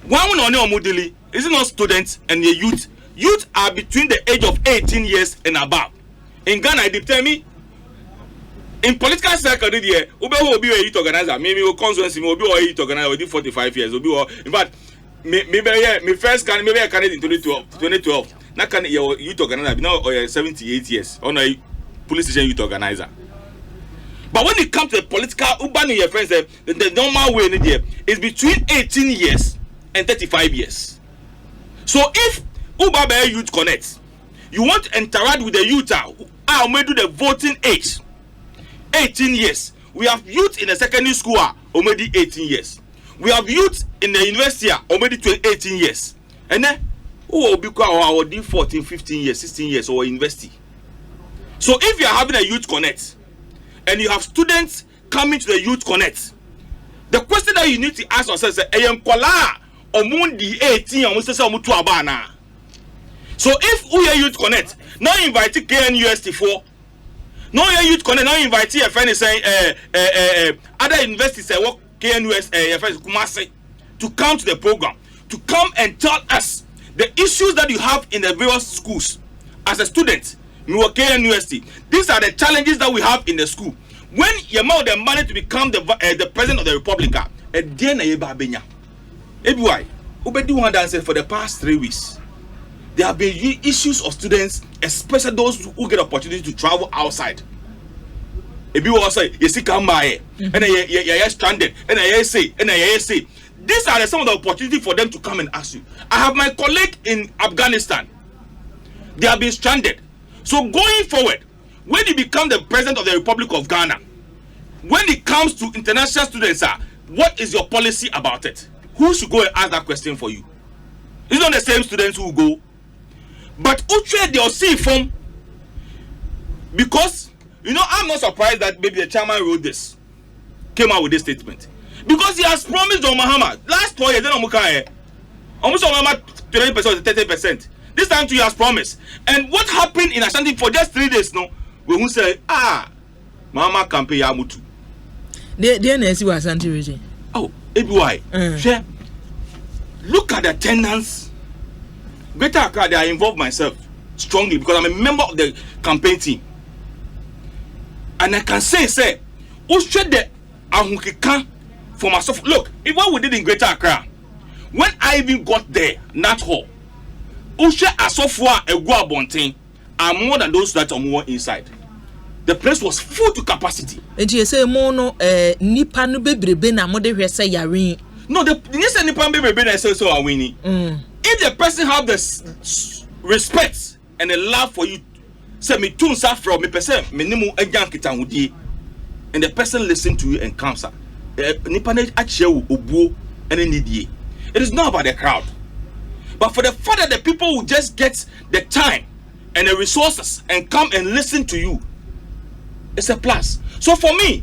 B: one on your modeli is it not students and the youth. Youth are between the age of 18 years and above. In Ghana, they tell me, in political circle, Ube will be a youth organizer. Maybe a constituency will be a youth organizer within 45 years. In fact, my first maybe I candidate in 2012. Now, can your youth organizer now 78 years on a police station youth organizer. But when it comes to the political, Ubani, your friends, the normal way in there is between 18 years and 35 years. So if Uba Youth Connect, you want to interact with the youth who may do the voting age 18 years. We have youth in the secondary school already 18 years. We have youth in the university already 18 years. And then who will be our 14, 15 years, 16 years or university. So if you are having a Youth Connect and you have students coming to the Youth Connect, the question that you need to ask yourself is so if we are Youth Connect, now invite KNUST for, now Youth Connect, now invite your friend saying other universities say what KNUST your friend Kumasi to come to the program, to come and tell us the issues that you have in the various schools as a student. KNUST. These are the challenges that we have in the school. When you have the money to become the president of the Republic, and then why? For the past 3 weeks. There have been issues of students, especially those who get opportunity to travel outside. If you also you see come by and you're stranded and I say these are some of the opportunity for them to come and ask you. I have my colleague in Afghanistan. They have been stranded. So going forward, when you become the president of the Republic of Ghana, when it comes to international students, what is your policy about it? Who should go and ask that question for you? It's not the same students who go. But Uche they'll see from, because I'm not surprised that maybe the chairman wrote this, came out with this statement, because he has promised John Mahama last 4 years. Then almost 20% or 30%. This time too he has promised. And what happened in Ashanti for just 3 days? No, we will say Mahama campaign Yamutu.
A: The NSC was Ashanti region.
B: Oh, ABY. Look at the attendance. Greater Accra, I involved myself strongly because I'm a member of the campaign team. And I can say, Ushe de Ahukika for myself. Look, if what we did in Greater Accra, when I even got there, not hall, Ushe Asofwa Egua Bontin are more than those that are more inside. The place was full to capacity.
A: And you say mono nipa no bebrebe na mo de hwese yare.
B: No, the yes nipa bebrebe na so are winning. If the person have the respect and a love for you, say me tune sa from me person me nimu agyan kita hudie, and the person listen to you and comes up. Nipa na achie wo obuo and nidie. It is not about the crowd, but for the fact that the people will just get the time and the resources and come and listen to you, it's a plus. So for me,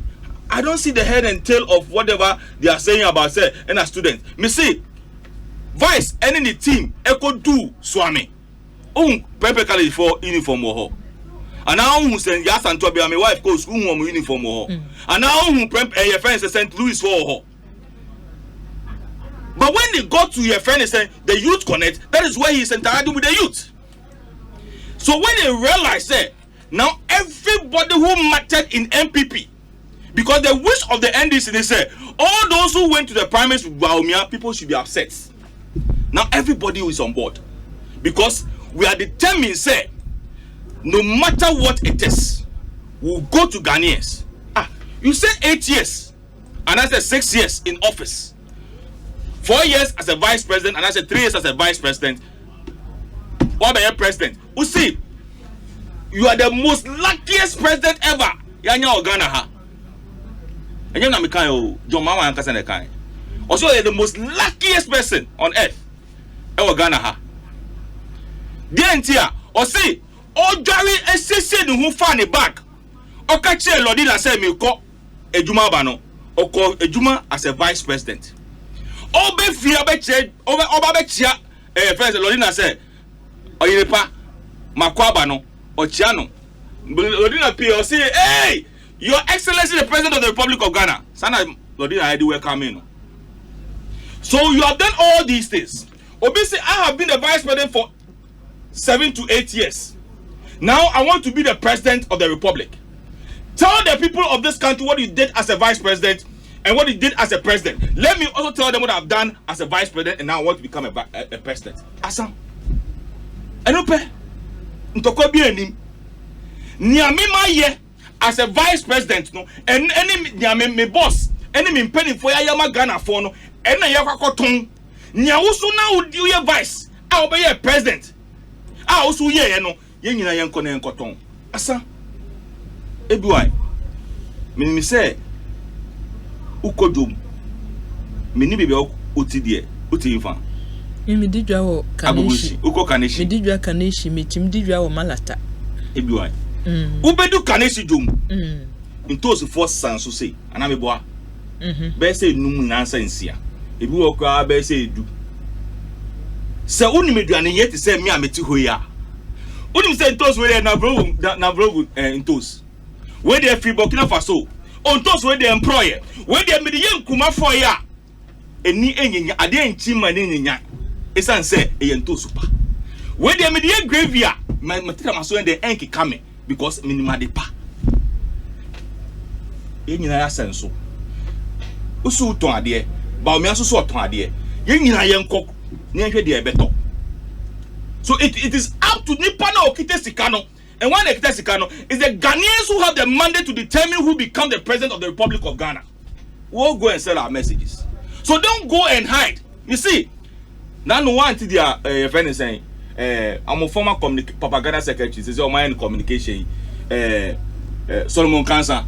B: I don't see the head and tail of whatever they are saying about say and a student. Me see vice and the team echo do swami. Perfectly for uniform ho. And now who send yes and to be my wife goes school uniform ho. And now who your friends St. Louis for ho. But when they go to your friend and say the youth connect, that is where he's interacting with the youth. So when they realize that now everybody who mattered in MPP, because the wish of the NDC, they say all those who went to the primaries with Waumia, people should be upset. Now everybody who is on board, because we are determined, say, no matter what it is, we'll go to Ghanaians. You said 8 years, and I said 6 years in office, 4 years as a vice president, and I said 3 years as a vice president. What about your president? You see, you are the most luckiest president ever. Yanya Ghana ha. And you know me kind John Mama and Kasane kind. Also, you're the most luckiest person on earth. Ever Ghana ha. Dientia, or see, all Jerry SCC who found a bag. Or catch a Lodina say me call Ejuma Bano, or call Ejuma as a vice president. All be fear betche over Betcha, first Lodina say, or Yepa, Makwabano, or Chiano. Lodina P or say, hey, Your Excellency, the President of the Republic of Ghana. Sana Lodina I do welcome in. So you have done all these things. Obviously, I have been the vice president for 7 to 8 years. Now I want to be the president of the republic. Tell the people of this country what you did as a vice president and what you did as a president. Let me also tell them what I've done as a vice president and now I want to become a president. Asam. Enope. Ntoko bi enim. Niamima ye as a vice president no and any niame me boss any me penny for yama Ghana for no and na yakwakoton. Nia wusu na udi ye vice. A obe ye president. A wusu ye no ye nyina ye nkɔ na nkɔtɔn. Asa. Ebiwai. Me say ukodum. Me ni bebe oti die. Oti infa.
A: Me didwa wo Kaneshi.
B: Uko Kaneshi.
A: Me didwa Kaneshi, me tim didwa wo Malata.
B: Ebiwai. Ubedu Kaneshi dum. Ntosi force sanso say. Ana me boa. Be say num nansa nsia. Ebi wo kwa be say edu. Se unimeduane yeti say me ameti hoya. Unim say ntos we na bro ntos. Where they free Burkina Faso. On those where they employer. Where they made young kuma for ya. Eni enyinya ade enchima ne nyinya. Esan say eyento super. Where they made young graveyard. Matira maso and the enki kame because minima de pa. Enyina ya senso. Usu ton ade. Ba o me aso so ton ade. Yenyina yenkok. Ne hwe de ebeto. So it is up to nipa na okite sika no. And one Ekosiisen is the Ghanaians who have the mandate to determine who become the president of the Republic of Ghana. We'll go and sell our messages. So don't go and hide. You see, now no one to their friend is saying, I'm a former propaganda secretary, says, my communication, Solomon Kansa.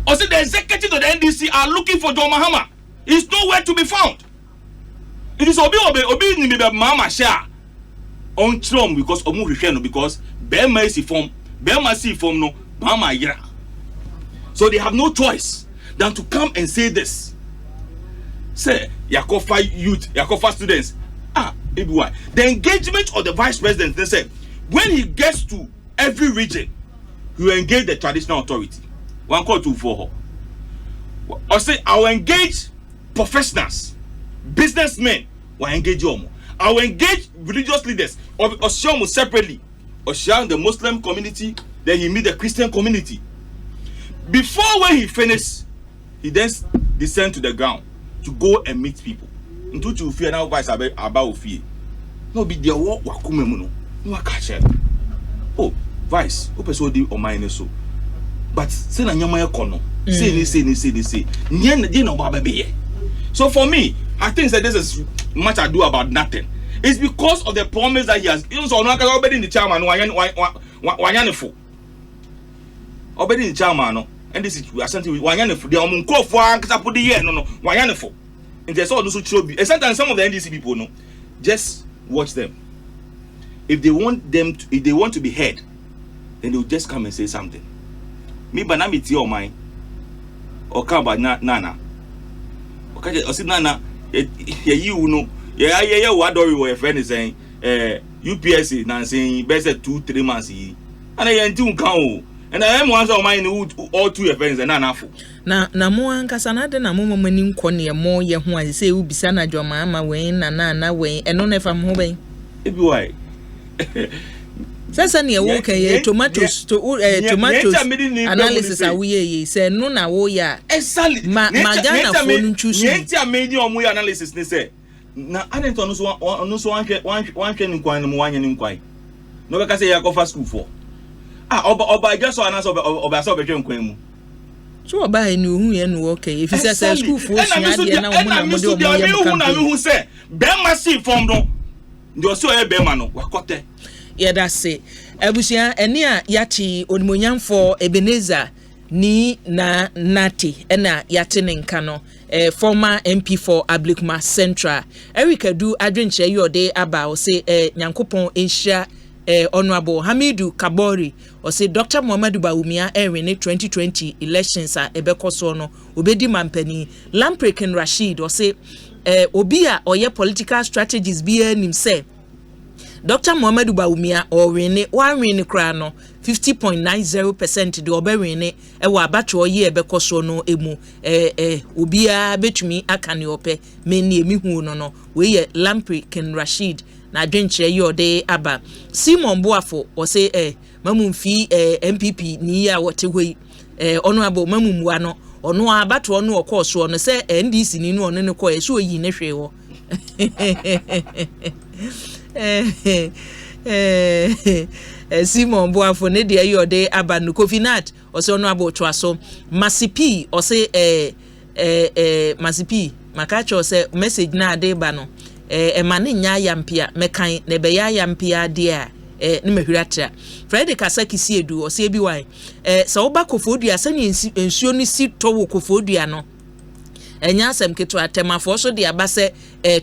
B: Also, the executives of the NDC are looking for John Mahama. He's nowhere to be found. It is Obi Mama Share on Trom because Omu Risheno because Bema see form no Mama Yira. So they have no choice than to come and say this. Say Yakofa youth, Yakofa students. Everyone. The engagement of the vice president, they said, when he gets to every region, he will engage the traditional authority. 1 call 2 for her. Or say, I will engage professionals, businessmen, will engage you. I will engage religious leaders or Oshomu separately. Oshan the Muslim community, then he meet the Christian community. Before when he finished, he then descend to the ground to go and meet people. Until you fear now vice about fear. No be there wakumemuno. No catch. Oh, vice, open so deep or mine so. but say na nyama ekono say nyen no ba be. So for me, I think that this is much ado about nothing. It's because of the promise that he has. You know, no obedi in the chairman wanyanefo. Obedi in the chairman no, and this is we are something wanyanefo. They are munkofo ankasa put the year no wanyanefo. And there's all those who show be. And sometimes some of the NDC people no, just watch them. If they want to be heard, then they'll just come and say something. Me banami ti o mine. Or come about nana. Okay, I said nana. You know. Yeah. What do your friend is saying? UPSC now saying best 2-3 months. And I ain't too count. And I am once of mine all 2 friends and enough.
A: Na mo ankasa na de na mo mani nkɔ ne mo ye ho a se ubisa na dwoma ama wen na wen eno na fa mo ben
B: e bi why
A: sasa ne wo kan ye tomatoes tomatoes analysis a wo ye se no na wo ya
B: exactly
A: magana fo no ntwusu
B: ye ti amedi omo ya analysis ne se na anento no so wanhwe ni kwan no wanye ni kwan no be ka se ya go fa school for oba just so anasa oba so be twen kwan mu.
A: So ba ni ohun ye no okay if you say school for sua de na mo na mo de o mo ye
B: na me hu say be massive form no do so e be ma no wakote
A: yeah that's it abusia ene a yati onimonyamfo Ebenezer ni na nati ena yati ne nka no former MP for Ablikuma Central Erica du adwenche yode aba o say nyankopon enhia Honorable Hamidu Kabori or say Dr. Muhammadu Bawumia Erin 2020 elections a ebekoso no obedi mampani Lamprekin Rashid or say obia or ye political strategies be nim say Dr. Muhammadu Bawumia or rene one rene kra no 50.90% de oberene ewa abatwo ye ebekoso no emu obia betumi akane ope meni emihu no we ye Lamprekin Rashid na adwenche yode aba Simon Boafo o say mamumfi MPP ni ya wote hoi Honorable mamumwa no ono abato no okoso no say NDC ni no ne ko eso yi ne hwe wo Simon Boafo ne de yode aba no Kofinat o say Honorable Twaso Masipi o say Masipi makacho o say message na ade ba no emane nya yampia mekan ne be ya yampia de a ne mahwiratra Friday Kasaki Siedu o se bi wan so oba kofodua sani ensuo ni si towo kofodua no enya asem keto atemafo so de abase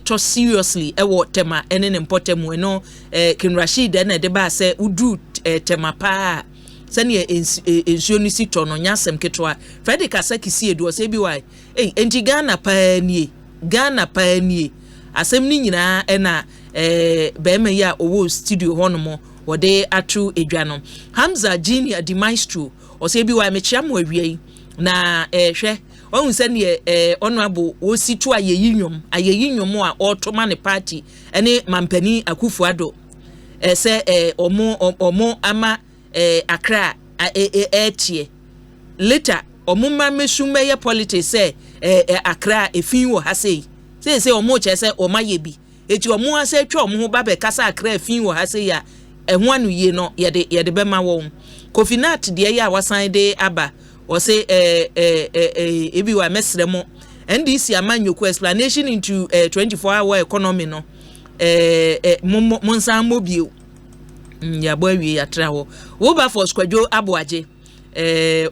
A: to seriously ewo tema ene ne mpotemu no Kin Rashid na de ba se udu tema pa sani ensuo ni si to no nya asem keto a Friday Kasaki Siedu o se bi wan enti Ghana pa nie asem ni nyina ena bema ya owo studio honomo wode atu edwano Hamza Junior di maestro o se bi wa mechia mo awie na hwe ohun se ne honorable o situ ayeyinnwom a otoma ne party ene mampani Akufo-Addo se omo ama Accra etie later omo ma mesuma ye politics se Accra efin wo hasei say omo che say o maye bi eti omo ase twa omo ho ba be kasa Accra fin wo hase ya ehun anu ye no ye de be ma wo Kofinat de ya wasan de aba o say ebi wa mesremo NDC amanyoko explanation into 24-hour economy no monsan mobile ya bo awie ya tra ho Wilberforce kwadwo aboaje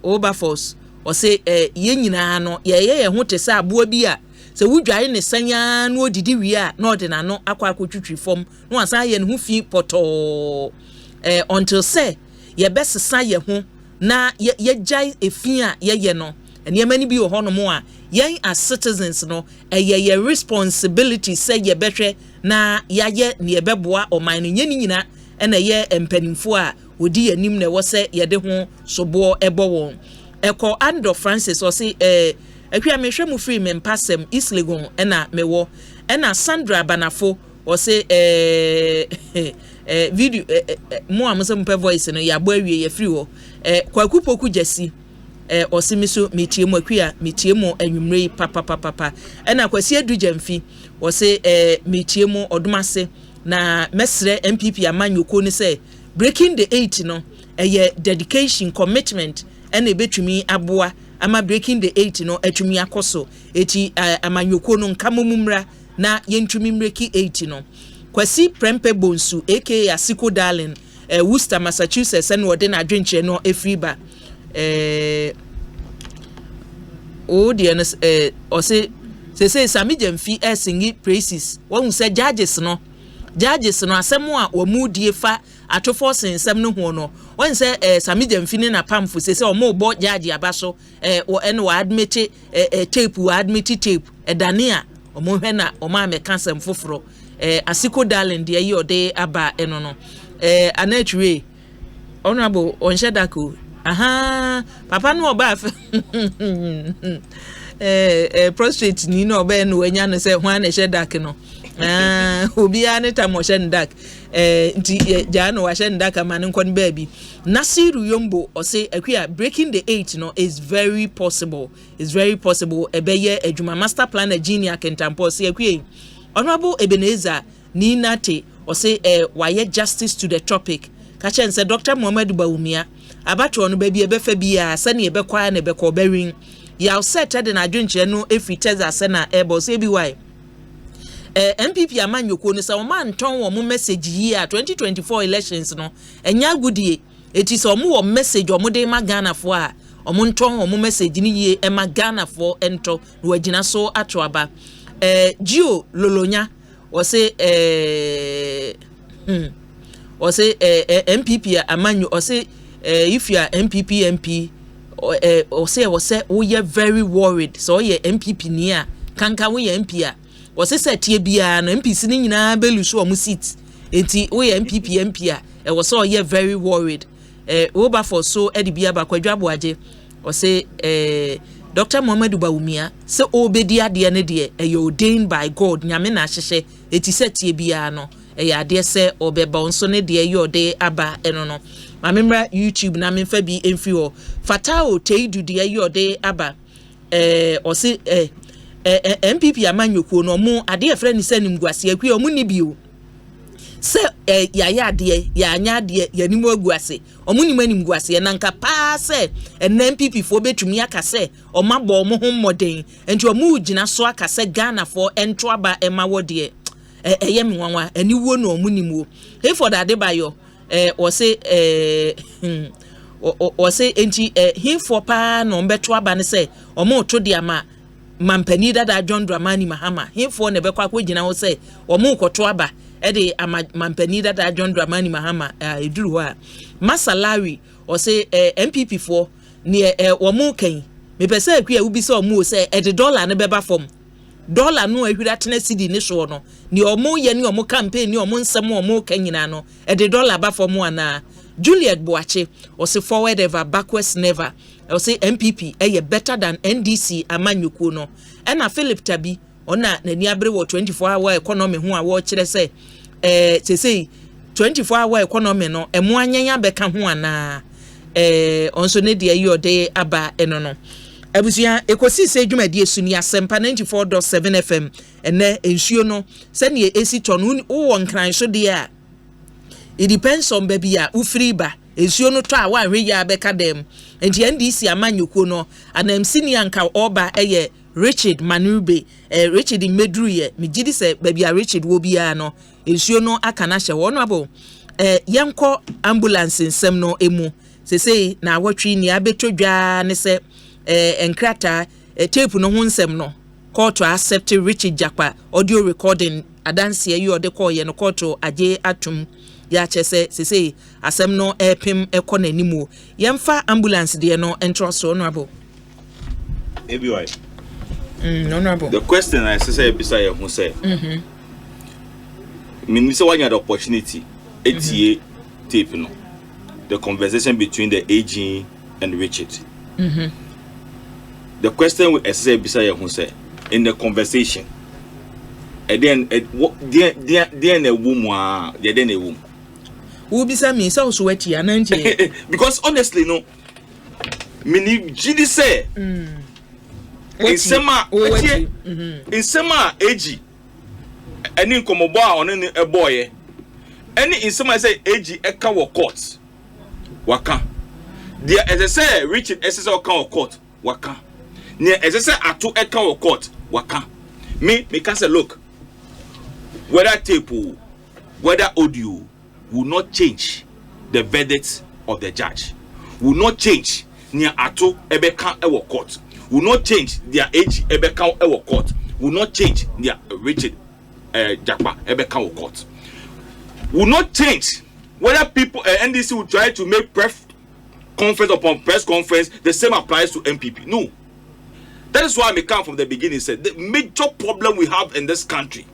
A: Wilberforce o say ye nyina no ye ho te sa aboa bi a se wudwae ne sanya no odidi wi a na ode na no akwa twitwi fom no asa ye ne hu fi poto until say ye besesa ye ho na ye jai efin a ye no ene mani bi ho no mo a yen as citizens no ye responsibility say ye behwe na ye ne beboa oman no nyeni nyina ena ye empanimfo a odi anim na wo se ye de ho sobo ebo won Eko Ando Francis o se Akwa mehwe mu free mempasem East Legon ena mewo ena Sandra Banafo o se video mo amse mpe voice no ya bo awie ya free wo kwakupoku jasi o se miso metie mu akwa metie mu anwumre papa ena kwasi adu jamfi o se metie mu odomase na mesre MPP amanyoko ni se breaking the 8 no dedication commitment ene betumi aboa ama breaking the 8 no atumi akoso eti amanyoko no nkamomumra na yentumi mreki 8 no kwasi prempe bonsu aka asiko darling Worcester Massachusetts and wode na adwenche no efriba o de o say Sami Jemfi singi praises won say judges no asem a wo mu die fa atofo sensem no ho no won say Sami Jemfi ne na pamfo say o mo bo judge abaso wo ene wa admit tape wa admit tape edane a o mo hwe na o ma me kansem foforo asiko darling de yi ode aba eno no anatwe honorable onshedako aha papa no oba prostrate ni no oba no anya no se hwan na shedak no obi a ne tamo shedak nti ja no wa shedak ama ne nkon baabi Nasiru Yombo o say akua breaking the 8 no is very possible ebeye adwuma master planner Genia Kentampo say akua honorable Ebenezer ni nate o say why justice to the topic kachen say Dr. Muhammad Bawumia abato no baabi ebefa bia sane ebekwa na ebekọ berin ya set de na adwenche no efitez ase na ebo say bi why MPP amanyoko no say o man ton wo message yi a 2024 elections no enya gudie eti so mo wo message o mo de ma Ghana fo a o mo nton wo message ni ye e ma Ghana fo ento no agina so ato aba Gio Lolonya o say MPP amanyo o say if you are MPP MP or say we are very worried so ye MPP ni a kanka we MP a o say tie bia no MPC ni nyina belusu o mu seat enti we MPP MP a e so ye very worried over for so edi bia ba kwadwa boaje o say Dr. Muhammad Bawumia say obedi ade ne de ordained by God nyame na hyehye eti say tie bia no ade say obeba onso ne de yode aba eno no mamemra YouTube na memfa bi emfi ho fatao teidu de yode aba o say MPP amanyoko no mo ade efra ni sanim guase akwi o mu ni bio se ya ade ya anya ade ya nimu aguase o mu ni manim guase na nka pa se MPP fo betumi aka se o mabọ mo ho moden enti o mu gina so aka se Ghana fo ento aba ema wode yemi nwanwa ani wo no mu nimu he for that Adebayo o say enti he for pa no mbeto aba ne se o mo to de ama mampani dada John Dramani Mahama he for ne bekwa kwa gina wo se o mo koto aba ede mampani dada John Dramani Mahama eduru ho a Masalari o say MPP for ne o mo kan me pese akua ubi se o mo se ede dollar ne beba fom dollar no ahwira tena cedi ne so no ni omo ye ni omo campaign ni omo nsem omo kanyina no e de dollar ba for mo ana Juliet Boache o say forward ever backwards never o say MPP better than NDC amanyoko no e na Philip Tabi ona nani abre wo 24-hour economy ho a wo kire say say 24-hour economy no e mo anyanya beka ho ana onso ne de yode aba eno no abusia Ekosiisen adwumadi esuni asempa 94.7 FM ene ensuo no se ne esi ton wo nkran so de a it depends on baby a ufri ba ensuo no to a wa hwe ya beka dem enti NDC amanyoko no anamsi ni anka oba Richard Manube Richard Medruye migidi se baby a Richard wo bia no ensuo no aka na hye wono abo yenko ambulance nsem no emu se na awotwi ni abetodwa ne se enkrata tape no ho nsem no court accept Richard Jakpa audio recording adanse ayi ode call ye no court aje atum ya chese se asem no epim ekọ nanimu yemfa ambulance de no entroso honorable
B: ABY
A: honorable
B: the question I say beside who say me say when you had the opportunity etie tape no the conversation between the AG and Richard the question we say beside who say in the conversation and then then a woman then a woman
A: who be some me so sweaty and
B: because honestly no mini GD say in sema AG any komobo on a boy any in sema say AG eka wo court waka There as I say Richard SSL account court waka. Near as I say Atu account court waka. Me can say look, whether tape, whether audio will not change the verdict of the judge. Will not change near Atu Ebeka Ewo court. Will not change their age Ebeka Ewo court. Will not change their Richard Jakpa Ebeka court. Will not change whether people NDC will try to make press conference upon press conference. The same applies to MPP. No. That is why I come from the beginning said the major problem we have in this country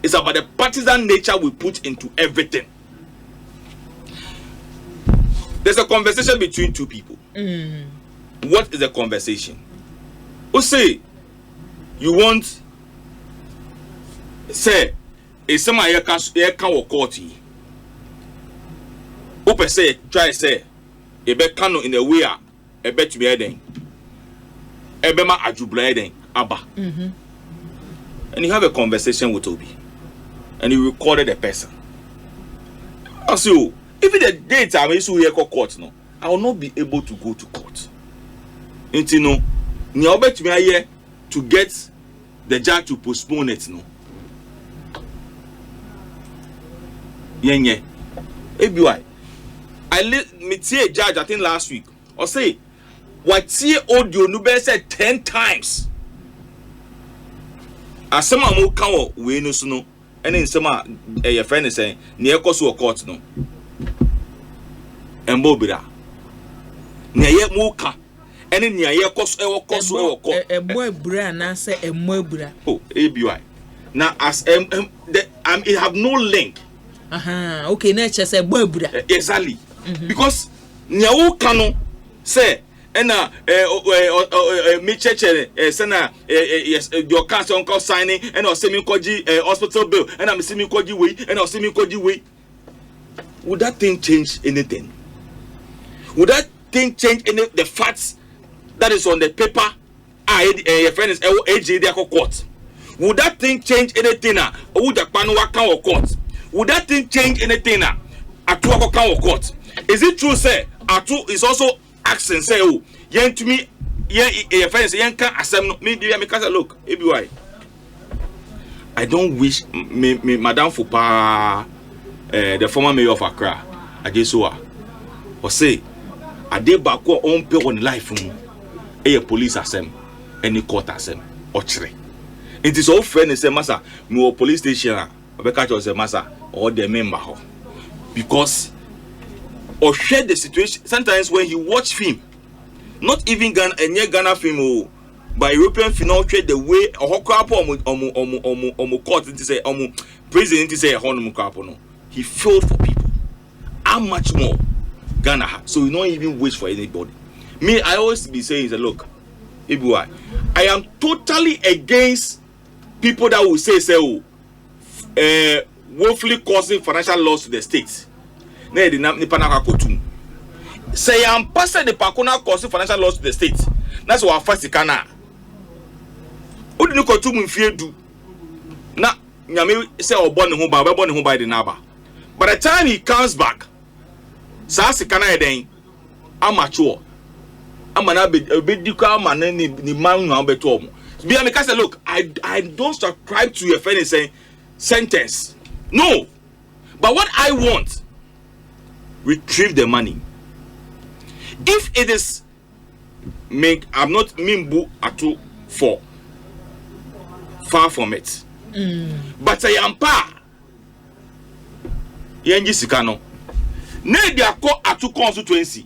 B: is about the partisan nature we put into everything. There's a conversation between two people. What is the conversation? Who say you want say is someone here can work court. Who per se try say a bet cano in the way a bet to be heading. Ebema ajubladen Abba. And you have a conversation with Obi. And you recorded the person. Also, even the date I'm issue here court no, I will not be able to go to court. Until no, ni obet me here to get the judge to postpone it no. Yenye. ABY. Me see a judge I think last week. Or say what see audio no be said 10 times. Asema mo kan wo we no so no. Ene nsema your friend is saying na ekoso court no. Embo bira. Na ye mo ka. Ene na ye ekoso court.
A: Embo bira na say embo bira.
B: Oh, ABY. Now as it have no link.
A: Okay, na che say embo bira.
B: Exactly. Because na wo ka no say ena me cheche sena yes your council uncle signing and or semi koji hospital bill and I'm semi koji way and or semi koji way. Would that thing change anything? Would that thing change any the facts that is on the paper? Your friend is AJ there court. Would that thing change anything? Would the panwa can court? Would that thing change anything? Atu can court? Is it true say Atu is also accent say oh yen to me your friends yen can asem no me dey make look ABY I don't wish me Madam Fupa the former mayor of Accra Ajesoa or say ade bako on pay on life a police asem any court asem or chire it is all friend say massa me police station obeka cho say massa or the member ho because or share the situation. Sometimes when you watch film, not even Ghana film by European film, trade the way or court to say president to say no. He filled for people. How much more Ghana had? So you don't even wish for anybody. Me, I always be saying that look, ABY, I am totally against people that will say woefully causing financial loss to the states. Ne di na nipa na akotum say am pass the pakuna cause financial loss to the state that's what first kana odi ni kotum mfie du na nyame say obone ho ba be bone ho ba de na ba by the time he comes back sa sikana eden amature amana be dika amana ni man no beto omo be am say look I don't subscribe to your friend saying sentence no but what I want retrieve the money. If it is I'm not mimbu atu for far from it. But I am pa yenji sikano. Ne dia ko atu constituency.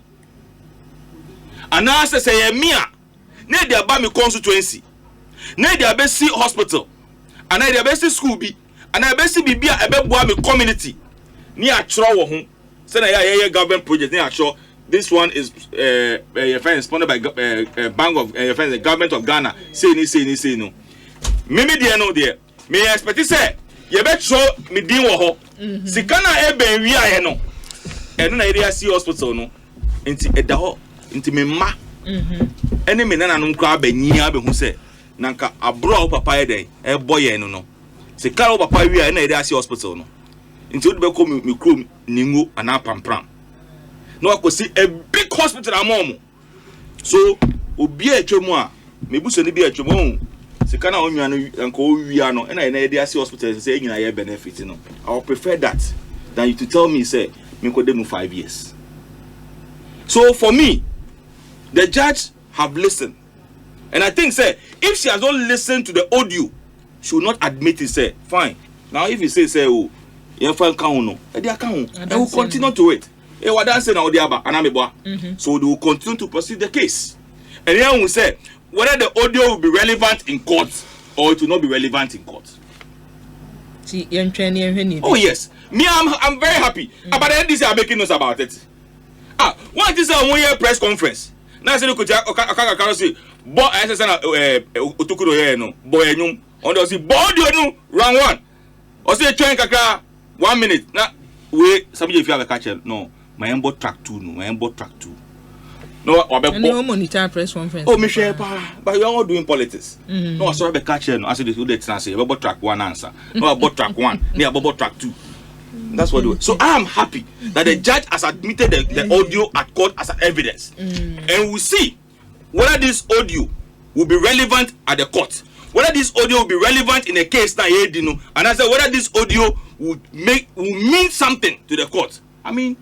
B: Ana say mia ne dia ba me constituency. Ne dia be see hospital. Ana dia be see school bi. Ana be see bibia ebe boa me community. Ni atro wo ho. Say na government project ni assure this one is your friend sponsored by bank of your friend the government of Ghana say no me dey no there me expect say you bet show me din wo ho sikana e ben wi aye no eno na area see hospital no enti eda ho enti me ma ene me na no nkwa abanyi abehu say nanka abro papa e den e boye no sikana papa wi aye na area see hospital no enti odi be ko me krom ningo ana pampram no akosi a big hospital amom. So obi a twemu a me bu so ne bi a twemu sika na onwa no enko wia no na e dey ase hospital say nyina ye benefit no. I would prefer that than you to tell me say me ko dem 5 years. So for me, the judge have listened. And I think say if she has not listened to the audio, she will not admit it. Say fine. Now if you say oh, you file count no, they will continue to it. What I say now they are so they will continue to pursue the case. And then we say whether the audio will be relevant in court or it will not be relevant in court.
A: See,
B: oh yes, me I'm very happy. About the this are making news about it. What is a 1 year press conference? Now say look at say but I say na otukuro here no boy enyum on do say board you round 1 or say train kakra 1 minute na we somebody if you have a catcher no my embo track 2 no my embo track 2 no
A: no monitor press conference
B: oh me share but you are all doing politics no sorry be catcher no I say the say embo track 1 answer no about track 1 near about track 2. That's what do. So I am happy that the judge has admitted the audio at court as evidence, and we see whether this audio will be relevant at the court, whether this audio will be relevant in a case that you know, and I said whether this audio will mean something to the court. I mean,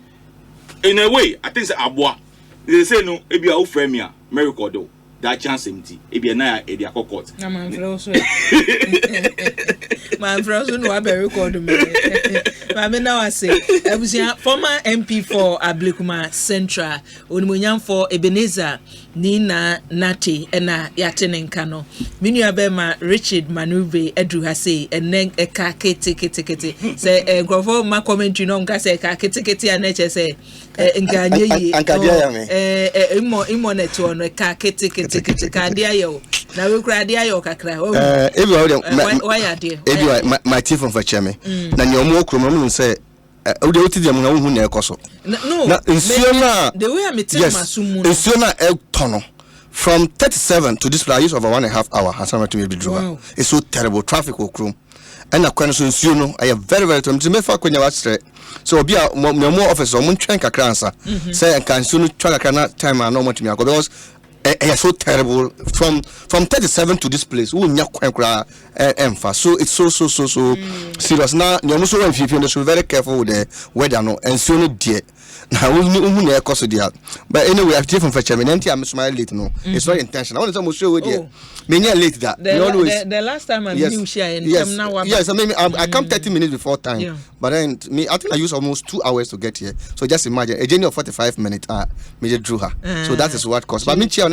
B: in a way, I think it's Abua. They say no, ebi a uframe ya, miracle do. That chance empty. Ebi na ya edi akokot.
A: Na man froso. Man froso no abe record me. Mama now I say, ebusia former MP for Ablekuma Central, Onimonyam for Ebenezer, Nina Nati, ena yatenenka no. Minu abema Richard Manuve Edu ha say, enen eka kete. Say grofo ma commentary no nka say eka kete aneche say nka nye yi.
C: Ankadia ya me.
A: Imo neto no eka kete kadia yo. Na we kura dia yo kakra. Why are there?
C: My team from Fachame. Na nyomo okromo say ode oti dem na hu na ekoso.
A: No.
C: Na nsuona
A: the way I tell masumu.
C: Nsuona e tono. From 37 to this place, I use over 1.5 hours. Has something to be drove. It's so terrible. Traffic will crew. And I can so no. I am very time to make for when you watch straight. So be a more officer. Mun train kakransa. Say I can soon try kana time and no more to me because it's so terrible. From 37 to this place, we nya kwankra emfa. So it's so serious. Now you must be very careful with the weather no and so no dear. Now we na cost dia. But anyway, I've from fetch me nanti I'm smile late no. It's not intentional. I want to show with you. Me nya late that.
A: The last time I knew share in now.
C: Yes, I come 30 minutes before time. Yeah. But then I think I use almost 2 hours to get here. So just imagine a journey of 45 minutes me just drew her. So that is what cost. But me chair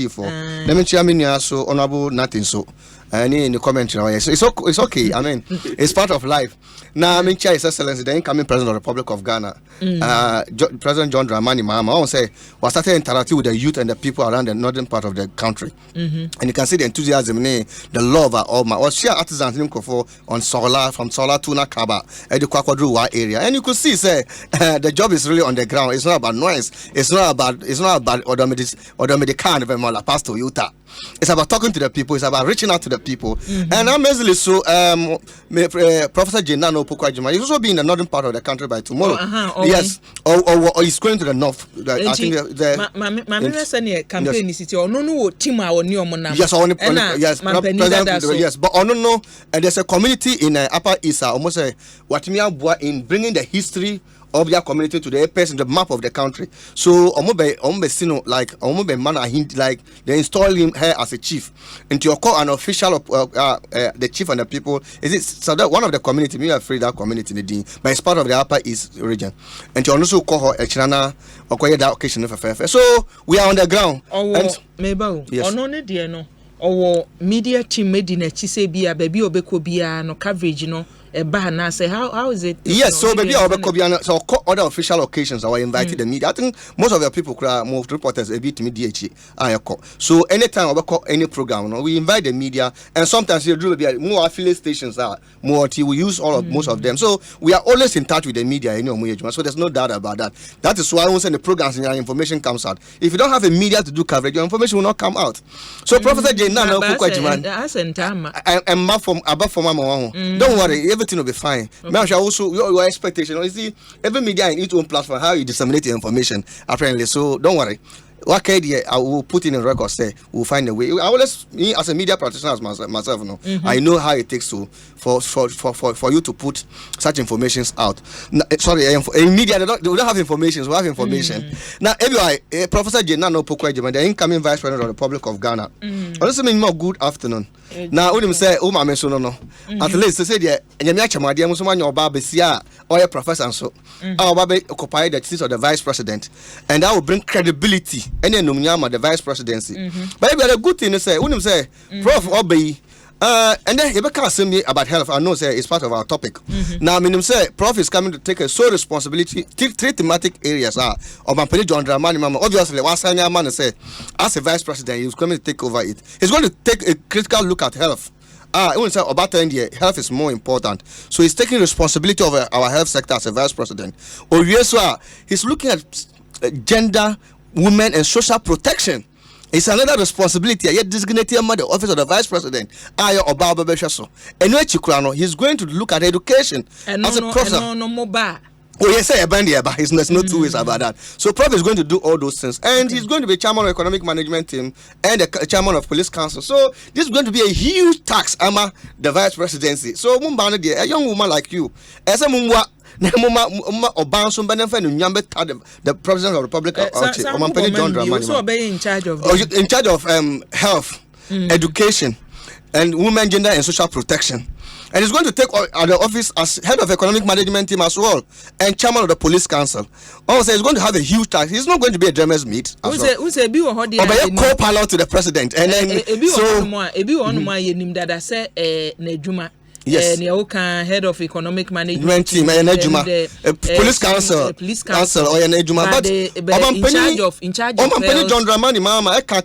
C: for. Let me chair me so honorable nothing so. Any in the commentary, so it's okay. I mean, it's part of life. Now, I mean, Chair His Excellency, the incoming President of the Republic of Ghana, President John Dramani Mahama, I want to say, was started interacting with the youth and the people around the northern part of the country. And you can see the enthusiasm, the love of all my or share artisans on Solar, from Solar to Nakaba, at the Kwakwadru area. And you could see, say, the job is really on the ground. It's not about noise. It's not about Odomedican of Pastor Utah. It's about talking to the people. It's about reaching out to the people. And amazingly so, Professor Jenano Pokwajima is also being in the northern part of the country by tomorrow. Yes, or he's going to the north. I think
A: the senior campaign is no team or new monam.
C: Yes, but no, and there's a community in Upper East, almost what me in bringing the history of their community to the apex in the map of the country. So like they install him here as a chief. And to call an official of the chief and the people. Is it so that one of the community, me afraid that community in the D, but it's part of the Upper East region. And to also call her a China or that occasion of a so we are on the ground.
A: Yes. Or media team made in a Chisebia, baby obekobia no coverage, na say how is it?
C: Yes, so maybe so other official occasions I invited the media. I think most of the people most reporters a bit to me DH. So anytime we call any program, we invite the media, and sometimes you do more affiliate stations we use most of them. So we are always in touch with the media, so there's no doubt about that. That is why when the programs and your information comes out. If you don't have a media to do coverage, your information will not come out. So Professor J I'm from above from don't worry. everything will be fine. Okay. Also, your expectation. You see, every media in its own platform, how you disseminate your information, apparently. So don't worry. What I will put in a record, say we'll find a way. I will me as a media practitioner as myself, I know how it takes to for you to put such informations out. In media they don't have information. We have information. Now, everybody, Professor Jenna no Pokwa, the incoming Vice President of the Republic of Ghana. Also, mean more good afternoon. Now, when say, "Oh, my mention no," at least they say, "Yeah, and you actually, my dear, Muslim, your baby, or a professor, and so our baby occupy the seat of the Vice President, and that will bring credibility." And then the vice presidency. But the good thing is say, when you say, Prof. Obey, and then you can't say me about health. I know say it's part of our topic. Now, I mean, say, Prof is coming to take a sole responsibility. Three thematic areas are of my John Dramani Mama. Obviously, one senior man say, as a vice president, he's coming to take over it. He's going to take a critical look at health. I want to say about India, health is more important. So he's taking responsibility of our health sector as a vice president. Or yes, he's looking at gender, women and social protection. It's another responsibility. Yet designated the office of the vice president. And he's going to look at education as a professor. Oh yes, but there's no two ways about that. So Prof is going to do all those things, and he's going to be chairman of economic management team and the chairman of police council. So this is going to be a huge tax ama the vice presidency. So a young woman like you, as a mumwa. The president of the Republic in charge of health, education, and women, gender, and social protection. And he's going to take the office as head of economic management team as well, and chairman of the police council. Also, he's going to have a huhuge tax. He's not going to be a drummer's mate. Or be a co-pilot to the president. And then yes,
A: head of economic management
C: team, police council, or in charge of John Dramani Mama, I can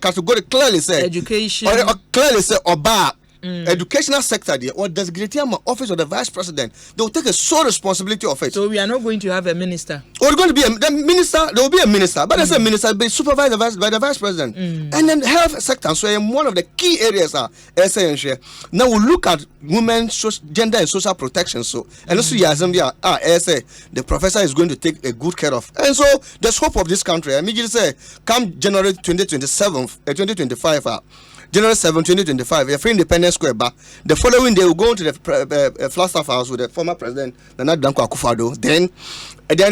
C: clearly say
A: education,
C: or clearly say Oba. Educational sector there, or designated office of the vice president, they will take a sole responsibility of it.
A: So we are not going to have a minister.
C: Or going to be a minister. There will be a minister, but as a minister, will be supervised by the vice president. And then health sector. So one of the key areas are essential. Now we look at women's gender and social protection. So and also the professor is going to take a good care of. And so there's hope of this country. I mean, you say come January 2025. January 7, 2025, a free Independence Square bar. The following day, we'll go to the Flagstaff House with the former president, Nana Danko Akufo-Addo. Then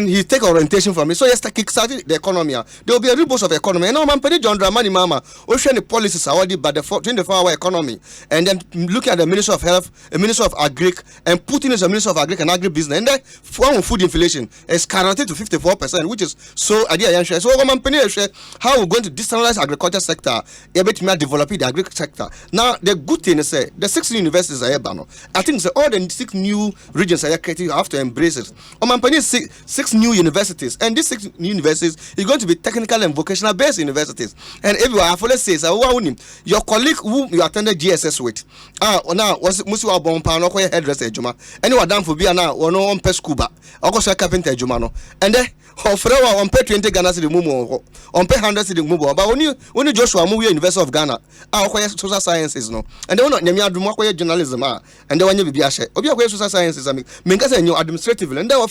C: he take orientation from me. So yes, to kickstart the economy. There will be a reboost of the economy. And now, man, John Dramani Mama, ocean the policies are already by the 24-hour economy. And then look at the Minister of Health, the Minister of Agric, and Putin is a Minister of Agric and Agribusiness. And then food inflation is skyrocketed to 54%, which is so idea. So how we're going to decentralize agriculture sector, develop the agriculture sector. Now the good thing is the 6 universities are here. I think all the 6 new regions are created. You have to embrace it. 6 new universities, and these 6 new universities is going to be technical and vocational based universities. And everywhere I follow says, your colleague who you attended GSS with, now was Musu Bompa, no hairdresser Juma, and you are done for being now or no on Pescuba, or carpenter Jumano, and then Hofrewa on pay 20 Ghana City Mumo, on pay 100 City Mubo, but when you Joshua Mumu University of Ghana, social sciences, no, and they will not name you journalism, and the one you be a share, or social sciences, I mean, because I knew administratively, and they were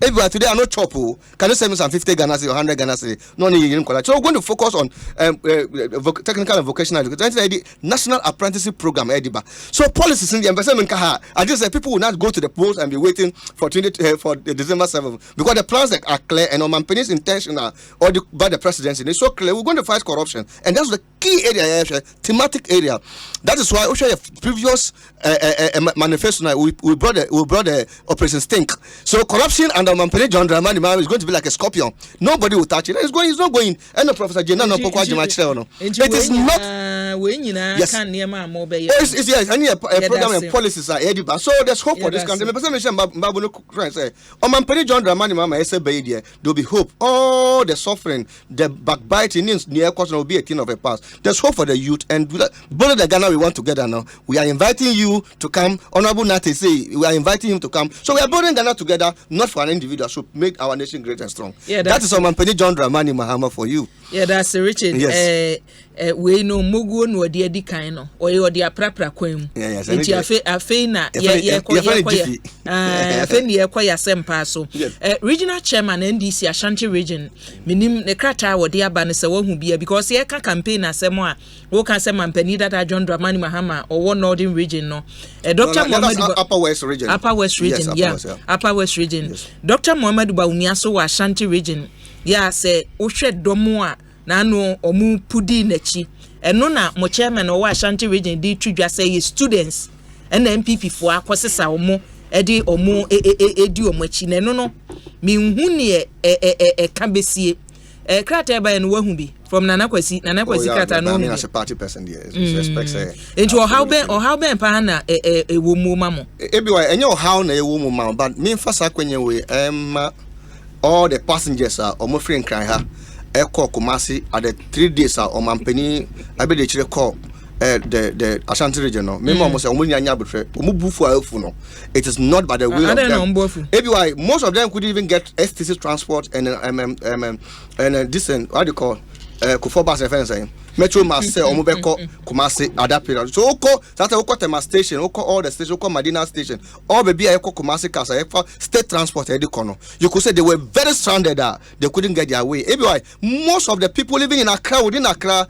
C: everywhere today are not chopu. Can you send me some 50 Ghana or 100 Ghana? No need in college. So we're going to focus on technical and vocational education. National Apprenticeship Program, Ediba. So policies in the investment I just say people will not go to the polls and be waiting for for December 7th because the plans are clear and on Mampany's intention by the presidency. It's so clear. We're going to fight corruption, and that's the key area, thematic area. That is why also previous manifesto we brought the Operation Stink. So corruption and Mampany John Dramani Mama is going to be like a scorpion. Nobody will touch it. He's not going. And the Professor Jenna no Pokwa Jimachel. It is not. Yes. It's yes. Any a program and policies are edible. So there's hope for this country. The person mentioned Babu no say. On Mampany John Dramani Mama there will be hope. All the suffering, the backbiting near cause will be a thing of a past. There's hope for the youth and both the Ghana we want together now. We are inviting you to come. Honorable Nate say we are inviting him to come. So we are building Ghana together, not for an individual, should make our nation great and strong. Yeah, that is Mampany John Dramani Mahama for you.
A: Yeah, that's Richard.
C: Yes.
A: We know Mugu no dia di kind or you dia prapra kwem.
C: Yes.
A: Nti afe na ye kwaya sempa so. Regional chairman NDC Ashanti region. Minim ne krata wo dia ba ne se wo hu bia because ye ka campaign asemo a wo ka se mampani data John Dramani Mahama or northern region no. Dr. Muhammad
C: Upper West region.
A: Upper West region. Yes, Upper West region. Yes. Dr. Muhammad Bawumia so wa Ashanti region. Yeah, say ohwe domo a na no omu pudi nachi eno na mo chairman o Ashanti region di twidwa say ye students and MPP fo akosesa omo e di omo edi omo achi na eno no mi hu ne ka besie krata ba no wahu bi from Nana Kwesi krata no.
C: I mean as a party person there respect say
A: into how ben pa na wo mu mamo
C: e bi wa enyo how na e wo mu mamo but me fasa kwenye we all the passengers are almost free in Kranha. Eko Kumasi at the 3 days are on Mampeni. I bet they should call the Ashanti region. No, me almost a woman Umubufu. It is not by the will of them. Everywhere, most of them could even get STC transport and this what do you call Kufobas FM. Metro must say Omubeko Kumasi at that period. So Oko that's Oko station, Oko all the station, Oko Madina station, all baby Eko Kumasi Casa, state transport Edikono. You could say they were very stranded there, they couldn't get their way. Everywhere, most of the people living in Accra within Accra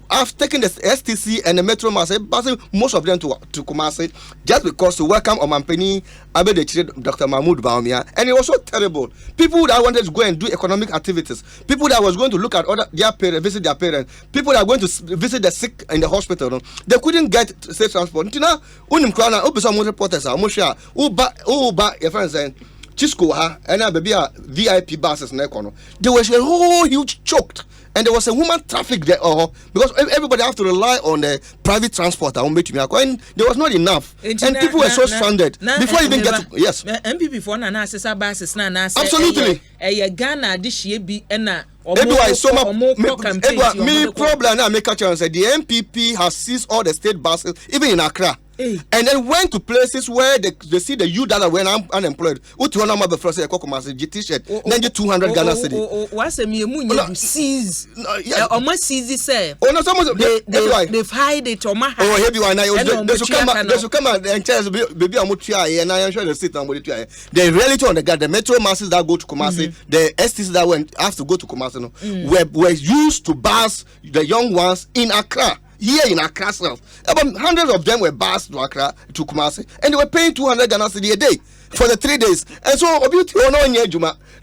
C: have taken the STC and the Metro must say most of them to Kumasi just because to welcome Omampeni Abede Dr. Mahmoud Bawumia, and it was so terrible. People that wanted to go and do economic activities, people that was going to look at their parents, visit their parents, people that were going to visit the sick in the hospital, no? They couldn't get safe transport. Tina, unim krana, some reporters are Mosha, Uba, your friends saying, Chisco, and I baby VIP buses, Nekono. There was a whole huge choked, and there was a woman traffic there, because everybody have to rely on the private transport. And there was not enough, and people were so stranded before you even get to, yes.
A: MPP for na assessor buses na
C: absolutely.
A: Ghana this year be na.
C: Everywhere, so me problem now make a chance. The MPP has seized all the state buses, even in Accra. And then went to places where they see the youth that are when I'm unemployed. What you want to be first? T-shirt. Then you 200 Ghana cedi.
A: What's a me seize? Almost seize say.
C: Oh no, some
A: they've hide it on my house.
C: Oh, heavy one. They should come and tell us, baby, I'm try, and I am sure they sit and try. The reality on the ground, the metro masses that go to Kumasi, the STs that went have to go to Kumasi, were used to bus the young ones in Accra. Here in Accra, about hundreds of them were bused to Accra, to Kumasi, and they were paying 200 Ghana cedi a day for the 3 days. And so,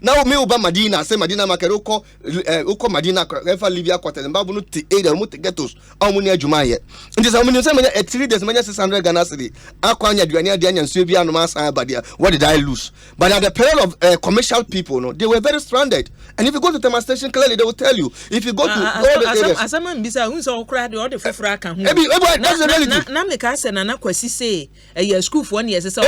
C: now me uba Madina, say Madina Makeroko, Uko Madina, Refa Livia Quarter, and Babu to aid and Mutigetos, Almunia Jumaye. And this Almunia at 3 days, 600 Ghana cedi. Aquania, Duania, Dan, and Sylvia, and Massa, what did I lose? But at the peril of commercial people, no, they were very stranded. And if you go to the station, clearly they will tell you. If you go to all the areas,
A: as someone bisa, who's all cried or the Fraka,
C: that's the reality.
A: Namika and Nana Kwesi say a school for 1 year. So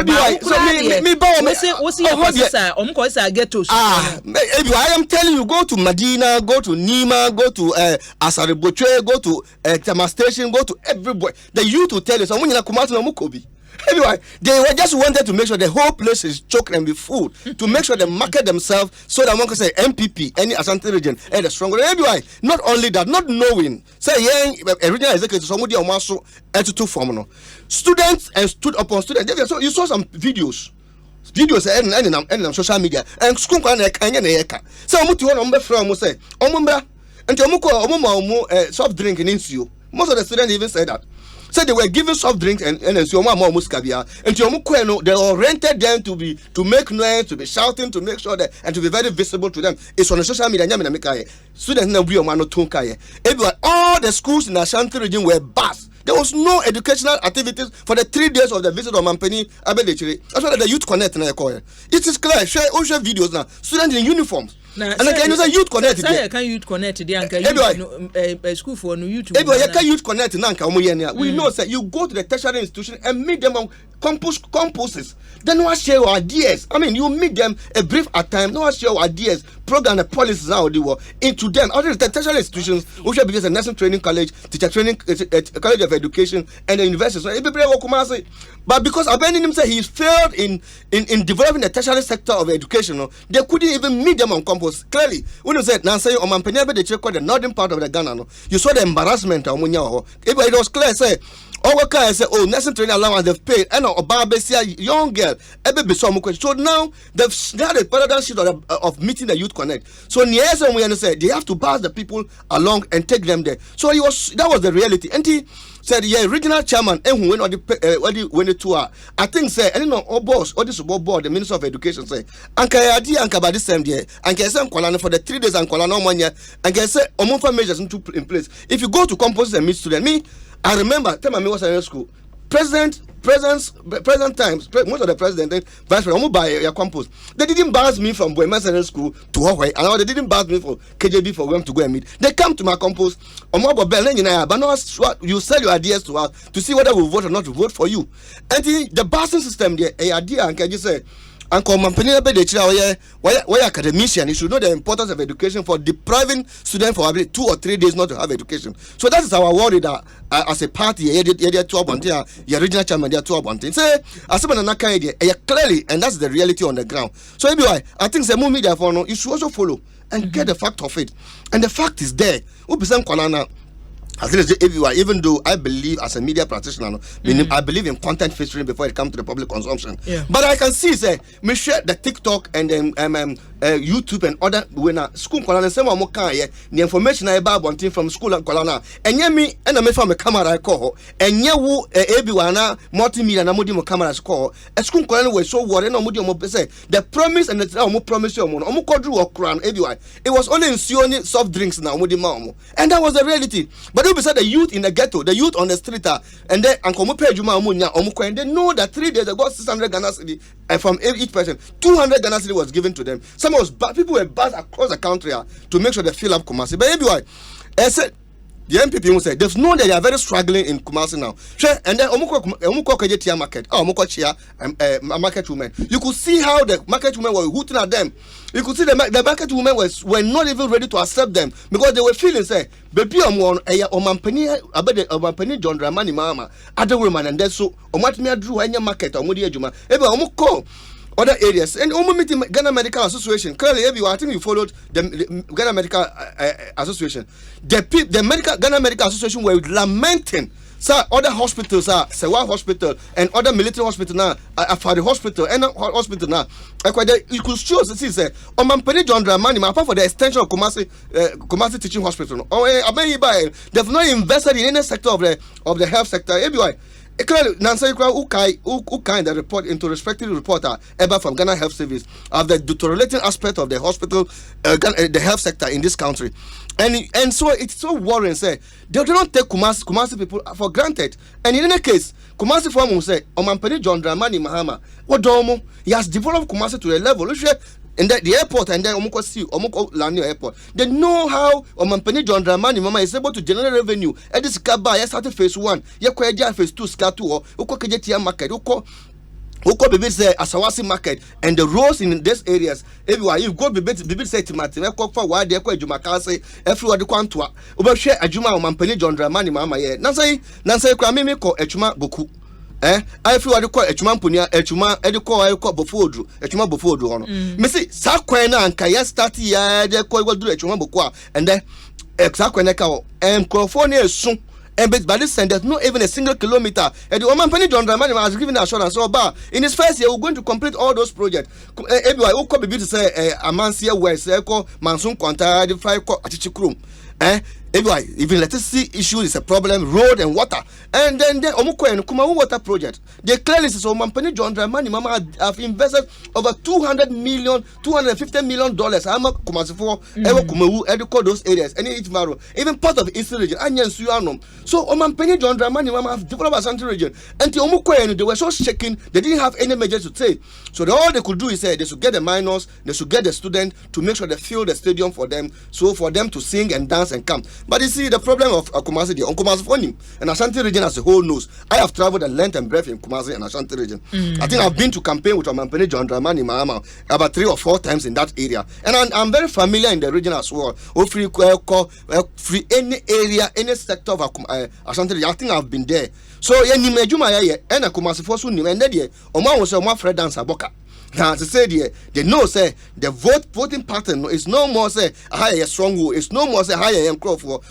A: what's I get to
C: I am telling you, go to Medina, go to Nima, go to Asariboche, go to Tama Station, go to everybody. The youth will tell you, someone in a Kumasi no Mukobi. Anyway, they were just wanted to make sure the whole place is choked and be full, to make sure they market themselves so that one can say MPP, any Ashanti region, and the stronger. Anyway, not only that, not knowing, say, yeah, a regional executive, somebody on Maso, attitude form. Students and stood upon students. So you saw some videos and social media, and school can eka. So, Mutu on from say, Omumba, and Omumo soft drink in you. Most of the students even say that. So they were giving soft drinks and they all rented them to make noise, to be shouting, to make sure that and to be very visible to them. It's on the social media. Students all the schools in the Ashanti region were bust. There was no educational activities for the 3 days of the visit of Mampeni Abedechiri. That's why the Youth Connect now call it. It is clear. Share videos now. Students in uniforms. And I can use a Youth Connect.
A: I can Youth Connect the uncle school for no YouTube.
C: You can Youth Connect we know that you go to the tertiary institution and meet them on campuses. Then no share your ideas. I mean, you meet them a brief at time. No share your ideas. Program the policies now they were into them. Other the tertiary institutions, which are a nursing training college, teacher training college of education, and the university. So but because Abeni himself he failed in developing the tertiary sector of education, they couldn't even meet them on campus. campus. Clearly, when you said now say Omampenia the check the northern part of the Ghana, no, you saw the embarrassment of Munya. It was clear, say. Our guy say, oh, nursing training allowance they've paid, and a young girl, so now they've had a paradigm shift of meeting the youth connect. So Niasa we understand they have to pass the people along and take them there. So that was the reality. And he said, yeah, regional chairman, and who went on the tour. I think say, and all boss, all this board, the Minister of Education say, Anka idea Anka by this time there, and can say for the 3 days and Kolana 1 year, and can say Omofa measures in place. If you go to campus and meet students, I remember, tell me was in school. Present times, most of the president and vice president, by your campus. They didn't buzz me from Boy School to Hawaii, and they didn't buzz me for KJB for them to go and meet. They come to my campus, but no, you sell your ideas to us to see whether we vote or not to vote for you. And the buzzing system, the idea, and can you say, Uncle Mampania why academician, you should know the importance of education for depriving students for 2 or 3 days not to have education. So that is our worry that as a party, your regional chairman, they are 2 abundant. Say, as someone another idea, clearly, and that's the reality on the ground. So anyway, I think the more media for you should also follow and get the fact of it. And the fact is there. Even though I believe as a media practitioner, I believe in content filtering before it comes to the public consumption. Yeah. But I can see, say, me share the TikTok and YouTube and other when school kolana say mo kan ye the information I buy bontin from school and kolana enye me and me from a camera call enye wo ebiwana multimedia na modi mo camera call school kolana we so worry no modi mo say the promise and the mo promise you mo kodru wo kran ebiwa it was only in soft drinks na modi ma mo, and that was the reality. But we said the youth in the ghetto, the youth on the street and then and come pay juma omunya omukwa, and they know that 3 days ago 600 Ghana cedi and from each person 200 Ghana cedi was given to them. People were buzzed across the country to make sure they fill up Kumasi. But anyway, I said the MPP will say they've known that they are very struggling in Kumasi now. And then Omuko Kajetia market, Omuko Chia market women. You could see how the market women were hooting at them. You could see the market women were not even ready to accept them because they were feeling say, baby Omampeni John Dramani Mama, other women, and then so Omatmia drew any market or Mudi Juma. Omuko other areas and meeting Ghana Medical Association. Clearly, I think you followed the Ghana Medical Association. The Ghana Medical Association were lamenting. Sir, other hospitals are Sewa Hospital and other military hospital now, Afari Hospital and hospital now. You could show see say Omampeni John Dramani apart for the extension of Kumasi Teaching Hospital. They've not invested in any sector of the health sector. Clearly, Nancy who kind the report into respective reporter ever from Ghana Health Service of the deteriorating aspect of the hospital, the health sector in this country, and so it's so worrying. Say they do not take Kumasi people for granted, and in any case, Kumasi form will say Omampeni John Dramani Mahama, what domo he has developed Kumasi to a level which. And the airport and then Omoko Lanio Airport. They know how Omampeni John Dramani Mama is able to generate revenue. And this Kaba, started phase 1, Yakwaja phase 2, Skatu, Uko Kajetia market, Uko Bibi say Asawasi market, and the roads in these areas. Everywhere you go, Bibi say Timati, for why they call Jumakase, everywhere the Quantua, Ubashe Ajuma Omampeni John Dramani Mama. Nansay Kramimi ko Echuma Boku. I feel what you call Echuma Punia, Echuma, Educo, Bofodru, Echuma Bofodru. Missy, Saquena and Kaya start ya, they call what do Echuma Bokwa, and then Exacqueneca and California soon. And by this time, there's not even a single kilometer. And the Omampeni John Dramani was given assurance. So, in his first year, we're going to complete all those projects. Everybody who could be to say, Amansia West, Echo, Mansun Quanta, the 5 Atichikrum. Everybody, even electricity issue is a problem, road and water. And then the Omuko and Kumawu water project. They clearly say, so Mampeni John Dramani Mama have invested over $250 million. I'm a Kumasifo, Ever Kumawu, Educo, those areas, and even part of the Eastern region, Anyan Suyanum. So Omampeni John Dramani Mama have developed a central region. And the Omuko and they were so shaking, they didn't have any measures to take. So all they could do is say they should get the minors, they should get the students to make sure they fill the stadium for them, so for them to sing and dance and come. But you see, the problem of Kumasi, the Kumasi Phone and Ashanti region as a whole knows. I have traveled the length and breadth in Kumasi and Ashanti region. I think I've been to campaign with Omampeni John Dramani Mahama about 3 or 4 times in that area. And I'm very familiar in the region as well. Free any area, any sector of Ashanti region. I think I've been there. So, yeah, Nimejuma, and a Kumasi Fosu, and then, Oma was a more Fred dance Boka. Now to say they know say the voting pattern is no more say higher stronghold, it's no more say higher crop for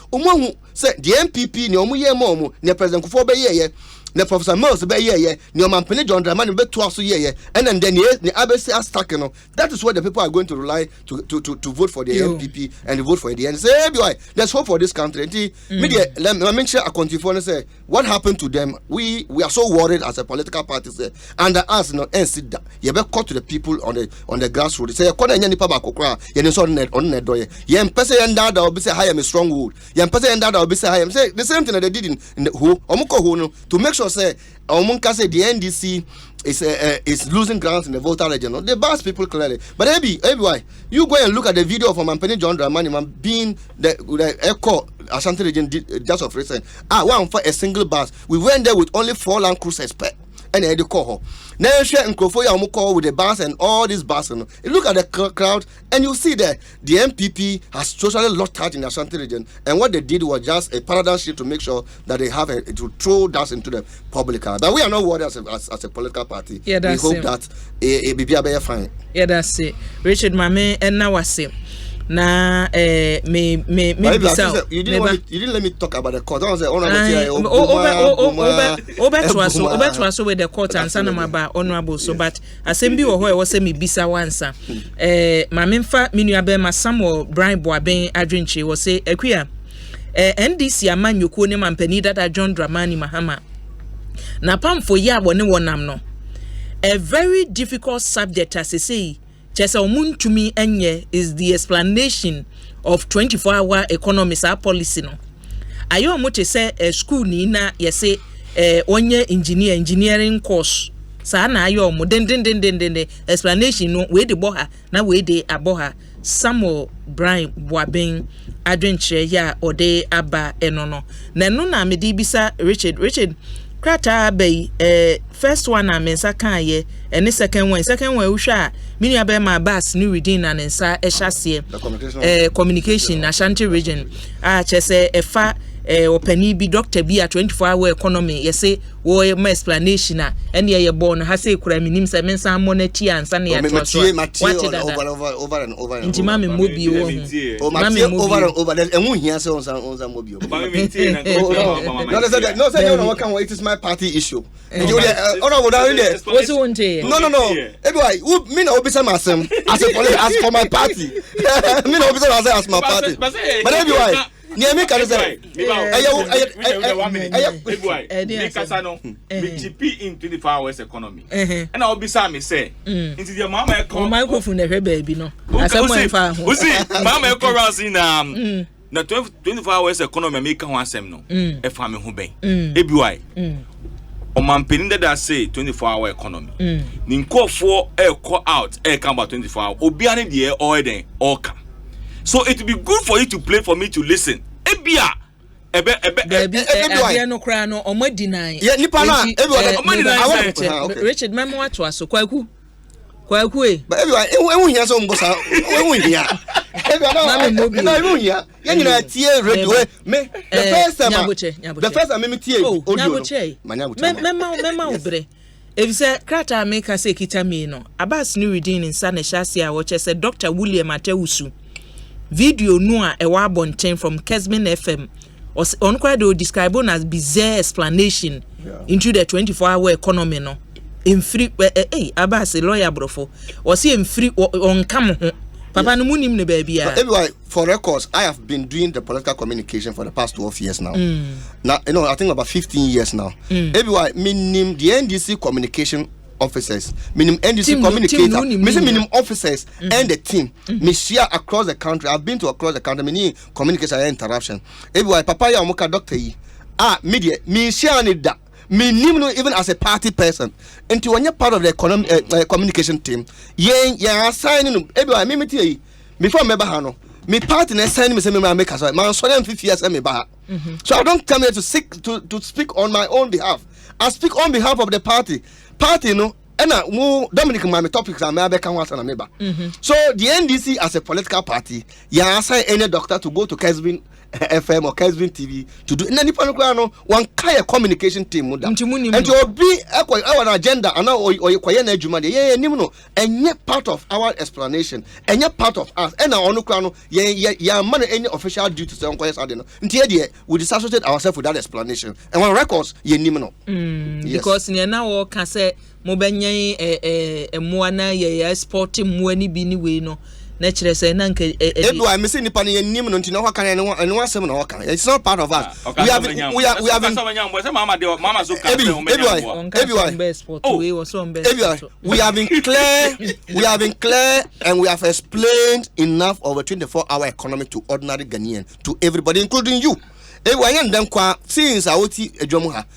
C: say the MPP ni omu ye mo ne president Kufuor be ye ne Professor Mills be ye ne Omampene John Dramani be to aso ye and then the ABC are stuck, you know. That is what the people are going to rely to vote for the MPP and vote for the end. Say hey boy, let's hope for this country. Media let me make sure I continue say what happened to them. We are so worried as a political party say and us no and sit down. You be caught to the people on the grassroots. Say kona nya nipa ba kokra ye ne so on net do ye. Ye mpese ye ndada obi say high am stronghold. Ye mpese ye ndada obi say high am say the same thing that they did in the who omuko who no to make sure say omunka say the NDC is losing grounds in the Volta region. No? They bash people clearly. But why you go and look at the video of Omampene John Dramani man being the Echo Ashanti region just of recent. One for a single bus. We went there with only 4 Land Cruisers per. And they call her. Now share and call with the bus and all these buses. You look at the crowd and you see that the MPP has totally lost touch in the Ashanti region. And what they did was just a paradigm shift to make sure that they have to throw that into the public eye. But we are not worried as a political party. Yeah, that's we hope that it be fine.
A: Yeah, that's it. Richard Mame and now I say. Na me
C: you didn't let me talk about the court. I was
A: like so with the court and sanamaba honorable so but assembly or who was me bisa wansa ma memfa menuabe ma Samuel Brian Boaben adwenche was say ekua NDC amanyoko ne mampani dada John Dramani Mahama na pamfo ya wone wonam no a very difficult subject as I say. Chesa omuntumi enye is the explanation of 24-hour economy sa policy no. Ayo mo te say school ni na yese onye engineering course. Sa na ayo mo den explanation no we de boha na we de aboha. Samuel Brian Boaben adwenche ya ode aba enono. Na no na me di bisa Richard krata bay first one na mensa kan ye and the second one we sha mini abe ma bas ni reading na nsa ehase communication Ashanti region chese efa opani bi doctor bi a 24-hour economy yese wo ma explanation na ene ye born ha say kura minim se mensa moneti ansa na ya to
C: over and over
A: nti ma me mobi wo
C: over and over emu hia se onsa mobi no say you know what can it is my party issue no everybody me no be some as for my party me no be some as my party but everybody near me can say
B: in 24 hours economy and I'll be some say into the mama
A: microphone the baby no
B: see mama corals in na 24 hours economy make one asem no e fami ho ben ebiwai Omampene that say 24-hour economy ninko for call out come about 24 hours obiane the all den all come. So it will be good for you to play for me to listen. Ebia
A: no cry no omo deny.
C: Yeah, nipa na
A: Richard memo what was so kwaku e.
C: But everyone e hia so mbosa e hia. No hia. You know tie radio me the first time me tie audio.
A: Mema obre. If say krata make say kita me no. Abas ni reading in Sanitation a watch say Dr. William Atewusu. Video no a ewa bonten from Kesman FM was on quite do describe as bizarre explanation into the 24-hour economy no in free abase lawyer brofo was he in free on come papa no munim ne baby
C: everybody for records I have been doing the political communication for the past 12 years now. Now you know I think about 15 years now. Everybody minim the NDC communication officers, minimum NDC communicator, minimum officers and the team. Me share across the country. I've been to across the country. Me communication and interruption. Everywhere, Papa ya omoka doctor yi. Media. Me share ni da. Me nimno even as a party person. Into when you're part of the communication team, yeah, assigning. Everywhere, me meet yi. Before me bahano. Me party na sign me say me make us. Man, so them 50 years me bah. So I don't come here to speak on my own behalf. I speak on behalf of the party. Party no and Dominic my topics are maybe can want so the NDC as a political party assign any doctor to go to Kesman FM or Kesvin TV to do. And then one kind of communication team. And to be our agenda and now or and yet part of our explanation and yet part of us and our own money any official duties on we disassociate ourselves with that explanation and on records
A: because now can say mobenya moana exporting money be anyway no nature say na nke
C: I missing the pani nim no ntino haka and one seven haka it's not part of us we have been clear and we have explained enough of a 24-hour economy to ordinary Ghanaian, to everybody including you. Since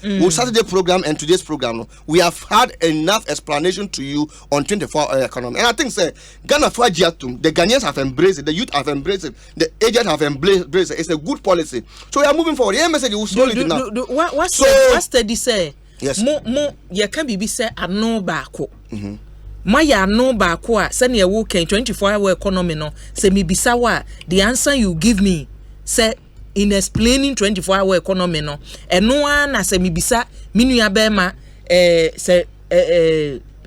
C: we started the program and today's program, we have had enough explanation to you on 24-hour economy. And I think, sir, Ghana the Ghanaians have embraced it, the youth have embraced it, the agents have embraced it. It's a good policy. So we are moving forward. Message will slowly now.
A: What's the say?
C: Yes.
A: Mo ya can be say ano baako. My ya no baako a send your work in 24-hour economy no. Say me bisawa the answer you give me say in explaining 24-hour economy no and no one as a mibisa minua bema say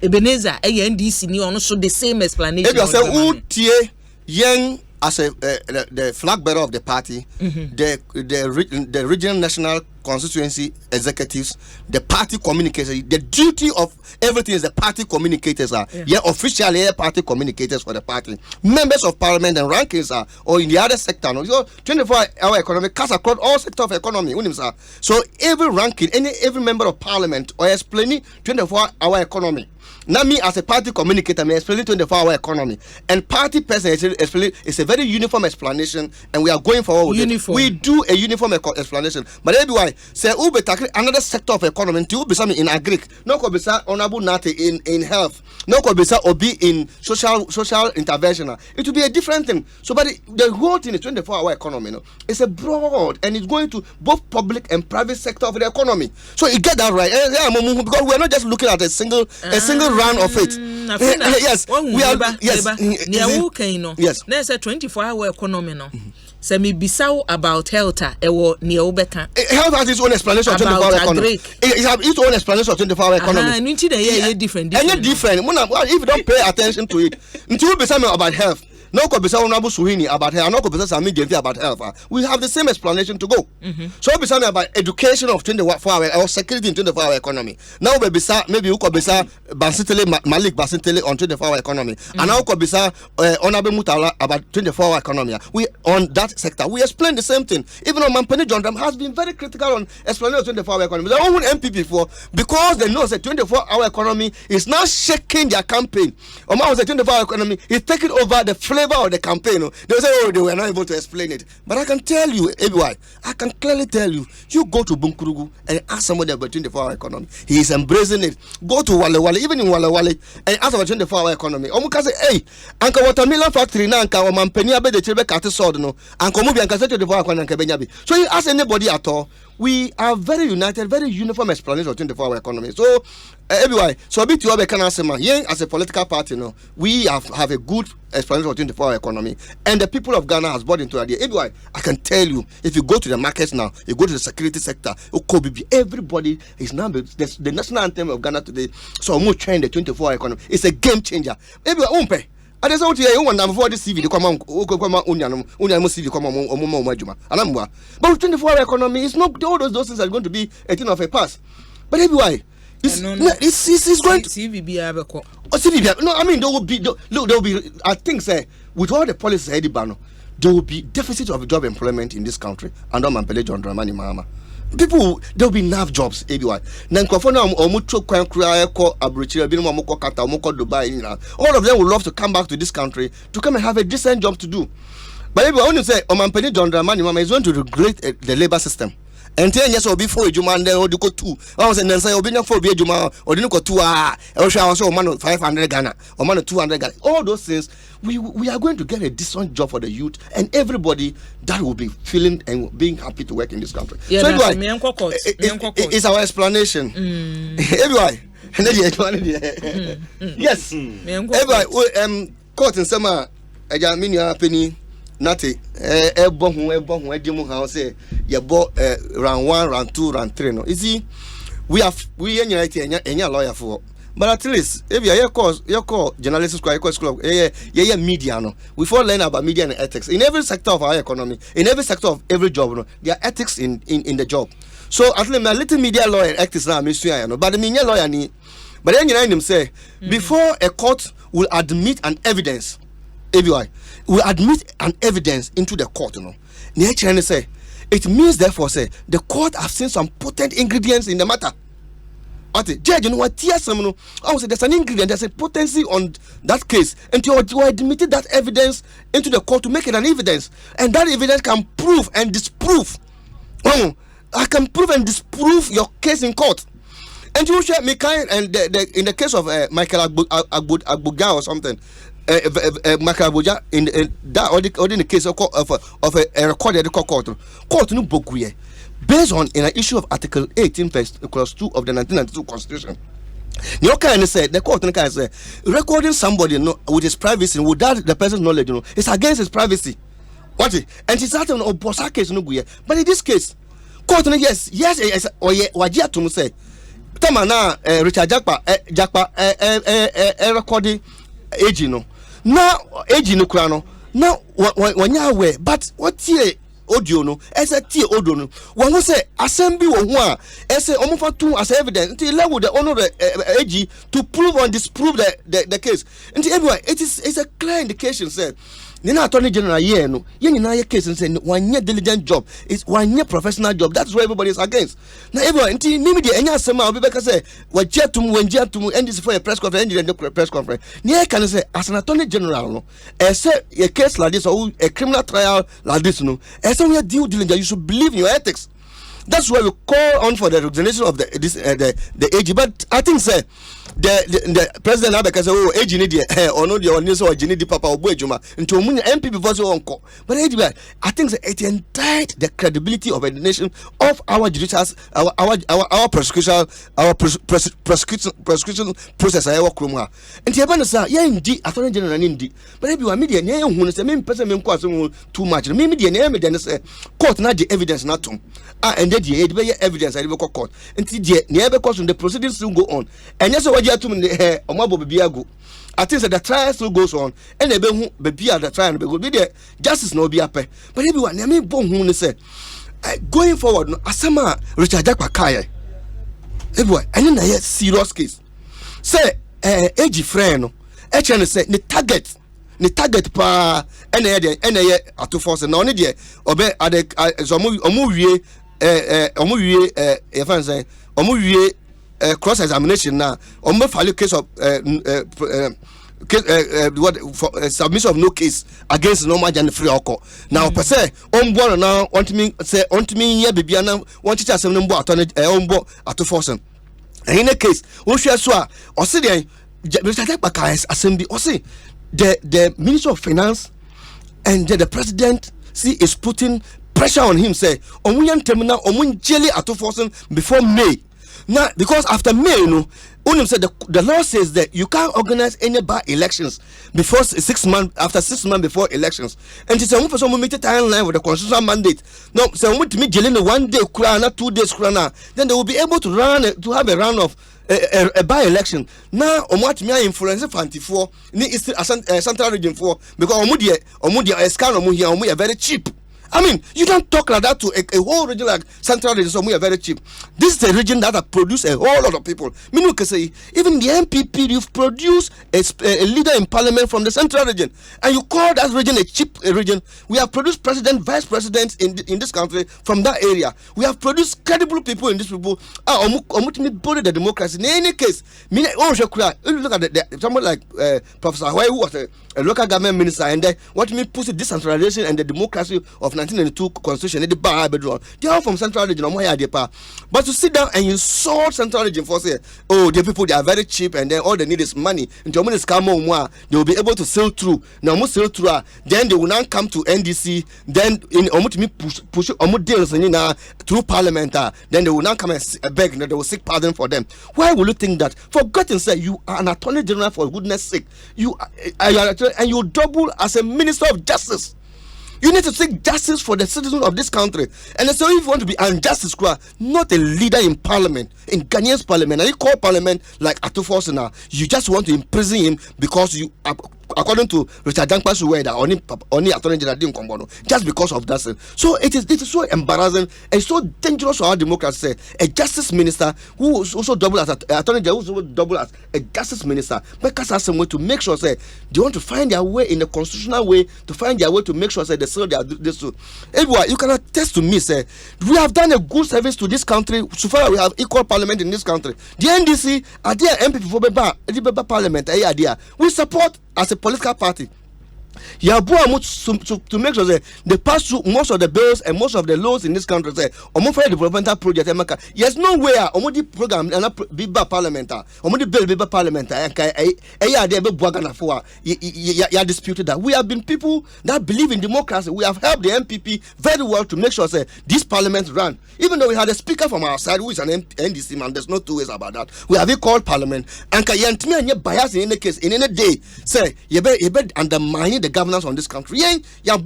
A: Ebenezer NDC ni ono so the same explanation.
C: If you say young as the flag bearer of the party, the regional national constituency executives, the party communicators, the duty of everything is the party communicators are officially party communicators for the party. Members of parliament and rankings are or in the other sector. No? So 24-hour economy cuts across all sectors of economy. So every ranking, every member of parliament or explaining 24-hour economy. Now me as a party communicator, me explaining 24-hour economy, and party person explaining. It's a very uniform explanation, and we are going forward with it. We do a uniform explanation, but everybody say ube tackle another sector of economy. Until be something in agric, no could be honorable nati in health, no could be or be in social intervention. It will be a different thing. So, but the whole thing is 24-hour economy. No, it's a broad, and it's going to both public and private sector of the economy. So you get that right, because we are not just looking at a single round of it. Yes, we are. Yes,
A: there's a 24-hour economy. No, so me bisau about health.
C: Health has its own explanation of 24-hour economy. It has its own explanation of 24-hour economy.
A: Different.
C: If you don't pay attention to it, until you be something about health. No could be someone about health, no could be something about health. We have the same explanation to go. So be something about education of 24-hour or security in 24-hour economy. Now maybe you could be Malik Basintele on 24-hour economy. And now could be Honorable Mutala about 24-hour economy. We on that sector. We explain the same thing. Even on Mampeni John Dram has been very critical on explaining 24-hour economy. They own MPP for because they know that 24-hour economy is now shaking their campaign. Oma was a 24-hour economy is taking over the flavor of the campaign. They say, oh, they were not able to explain it. But I can tell you, everyone, I can clearly tell you, you go to Bunkurugu and ask somebody about 24-hour economy. He is embracing it. Go to Wale Wale, even in Wale Wale, and ask about 24-hour economy. Omuka say, hey, Anka Watermelon Factory na Anka Omampeni Abe de Chilbe Kati Sword no. Anka Mubi Anka 24-hour economy Anka Benyabi. So you ask anybody at all, we are very united, very uniform explanation of 24-hour economy. So everybody, so a bit to can answer as a political party, no, we have a good explanation of 24-hour economy, and the people of Ghana has bought into the idea. Everybody, I can tell you, if you go to the markets now, you go to the security sector, everybody is now the national anthem of Ghana today. So almost trying the 24-hour economy. It's a game changer. Everybody, umpe. I just want to hear one before this CV. Come on, CV come on, but 24-hour economy is not all those things are going to be a thing of a past. But everybody, it's going to CV. No, I mean there will be. I think say with all the policies there will be deficit of job employment in this country. And I'm Pele John Dramani Mama. People, there will be enough jobs everywhere. All of them would love to come back to this country to come and have a decent job to do. But if I want to say, Omampeni John Dramani Mama is going to regulate the labor system. And 10 years will be 4 Juma and then will go 2. I was then say, Obina 4 Juma or didn't go 2 also man 500 Ghana or man 200 Ghana. All those things, we are going to get a decent job for the youth and everybody that will be feeling and being happy to work in this country.
A: Yeah,
C: so anyway, it's our explanation. Everybody. Yes. Everybody, court in summer, I mean, penny. Nati ebo edimu how say you bought round 1, round 2, round 3 no. You see, we any lawyer for. But at least if you call journalism school media no. We all learn about media and ethics in every sector of our economy, in every sector of every job no. There are ethics in the job. So at least my little media lawyer ethics now no. But the media lawyer ni. But then you say before a court will admit an evidence, ABI will admit an evidence into the court, you know. Say it means therefore say the court have seen some potent ingredients in the matter. Judge, you know what? I say there's an ingredient, there's a potency on that case, and you admitted that evidence into the court to make it an evidence, and that evidence can prove and disprove. Oh, I can prove and disprove your case in court. And you share me kind and in the case of Michael Agboga or something, Michael Agboga in that or in the case of a recorded court no bokuye based on in an issue of Article 18 clause 2 of the 1992 Constitution. You can say the court can say recording somebody with his privacy without the person's knowledge, it's against his privacy. What it? And it's out of Bosa case no guye. But in this case, court yes or wajia to say. Tamana Richard Jakpa recording age no. Now age no krano. Now when you aware, but what here audio no? As a tea audio no. One will say assembly or one. As a almost two as evidence until level the honor the age to prove or disprove the case. And everyone it's a clear indication said. Nina Attorney General here no ye case and say one year diligent job is 1 year professional job. That's what everybody is against. Now everyone until maybe the enya sema obi beka say we jetum end this for a press conference and the press conference. Near can say as an Attorney General no say a case like this or a criminal trial like this no say we are due diligent, you should believe in your ethics. That's why we call on for the resignation of the AG. But I think say the president Abeka say oh AG need or no the only so AG need papa obuejuma into MP before so onko. But I think say it entitled the credibility of the nation of our judicial our prosecution process I work room. And the abana say yeah indeed Attorney General indeed. But if you are media yeah hu say me person me nko too much. Me media na evidence say court na the evidence na tom. And then the evidence I will court. Until the never cause the proceedings will go on. And yes, what you have to the Omabo Biago. I think that the trial still goes on, and the baby at the trial will be there. Justice no be up. But everyone, I mean, Bon say going forward, Asama Richard Jakpa Kaya. Everyone, and then I had serious case. Say, AG friend, actually say the target pa ene ato force na oni de obe ade omuwie cross examination na omo file case of submission of no case against normal and free oko now per se ombo na want me here bibia na want teacher asem no mbo ombo ato force in a case wo hwe so a o se den Mr. Jakpa assembly o se the Minister of Finance and the President is putting pressure on him. Say, omunyan terminal, jelly ato forcing before May. Now, because after May, Unim said the law says that you can't organize any by elections before 6 months after 6 months before elections. And it's a person who made a timeline with the constitutional mandate. No, so we to me jelly 1 day, 2 days, then they will be able to have a run of a by-election. Now, what me influence for ni is central region for because omudia scan omu are very cheap. I mean, you don't talk like that to a whole region like Central region, so we are very cheap. This is a region that has produced a whole lot of people. Meaning, can say even the MPP, you've produced a leader in parliament from the Central region, and you call that region a cheap region. We have produced president, vice presidents in this country from that area. We have produced credible people in this people. Body the democracy. In any case, look at someone like Professor Hawaii, who was a local government minister, and what me push the decentralization and the democracy of 1992 constitution, they are from Central region. But to sit down and insult Central region for say, oh, the people they are very cheap, and then all they need is money. They will be able to sail through. Now, most sail through, then they will now come to NDC. Then in push deals through parliament. Then they will now come and beg. They will seek pardon for them. Why will you think that? For goodness sake, you are an attorney general for goodness sake. You double as a minister of justice. You need to seek justice for the citizens of this country. And so if you want to be unjust, not a leader in parliament, in Ghanaian's parliament, and you call parliament like Atufosina, you just want to imprison him because you, according to Richard Dankpa's way, that only Attorney General didn't come on, just because of that. So it is so embarrassing and so dangerous for our democracy. A justice minister who is also double as Attorney General, who is also double as a justice minister, because has some way to make sure say they want to find their way in the constitutional way to find their way to make sure say they serve their this. So, everyone, you can attest to me, say we have done a good service to this country. So far, we have equal parliament in this country. The NDC are there MP for the parliament. We support as a political party. To make sure that they pass through most of the bills and most of the laws in this country. Say, for developmental project, yes, no way. The program and be parliament. The bill be parliament. You disputed that. We have been people that believe in democracy. We have helped the MPP very well to make sure that this parliament run. Even though we had a speaker from our side who is an NDC man, there's no two ways about that. We have called parliament. And you bias in any case, in any day, say, you better undermine the governance on this country. And you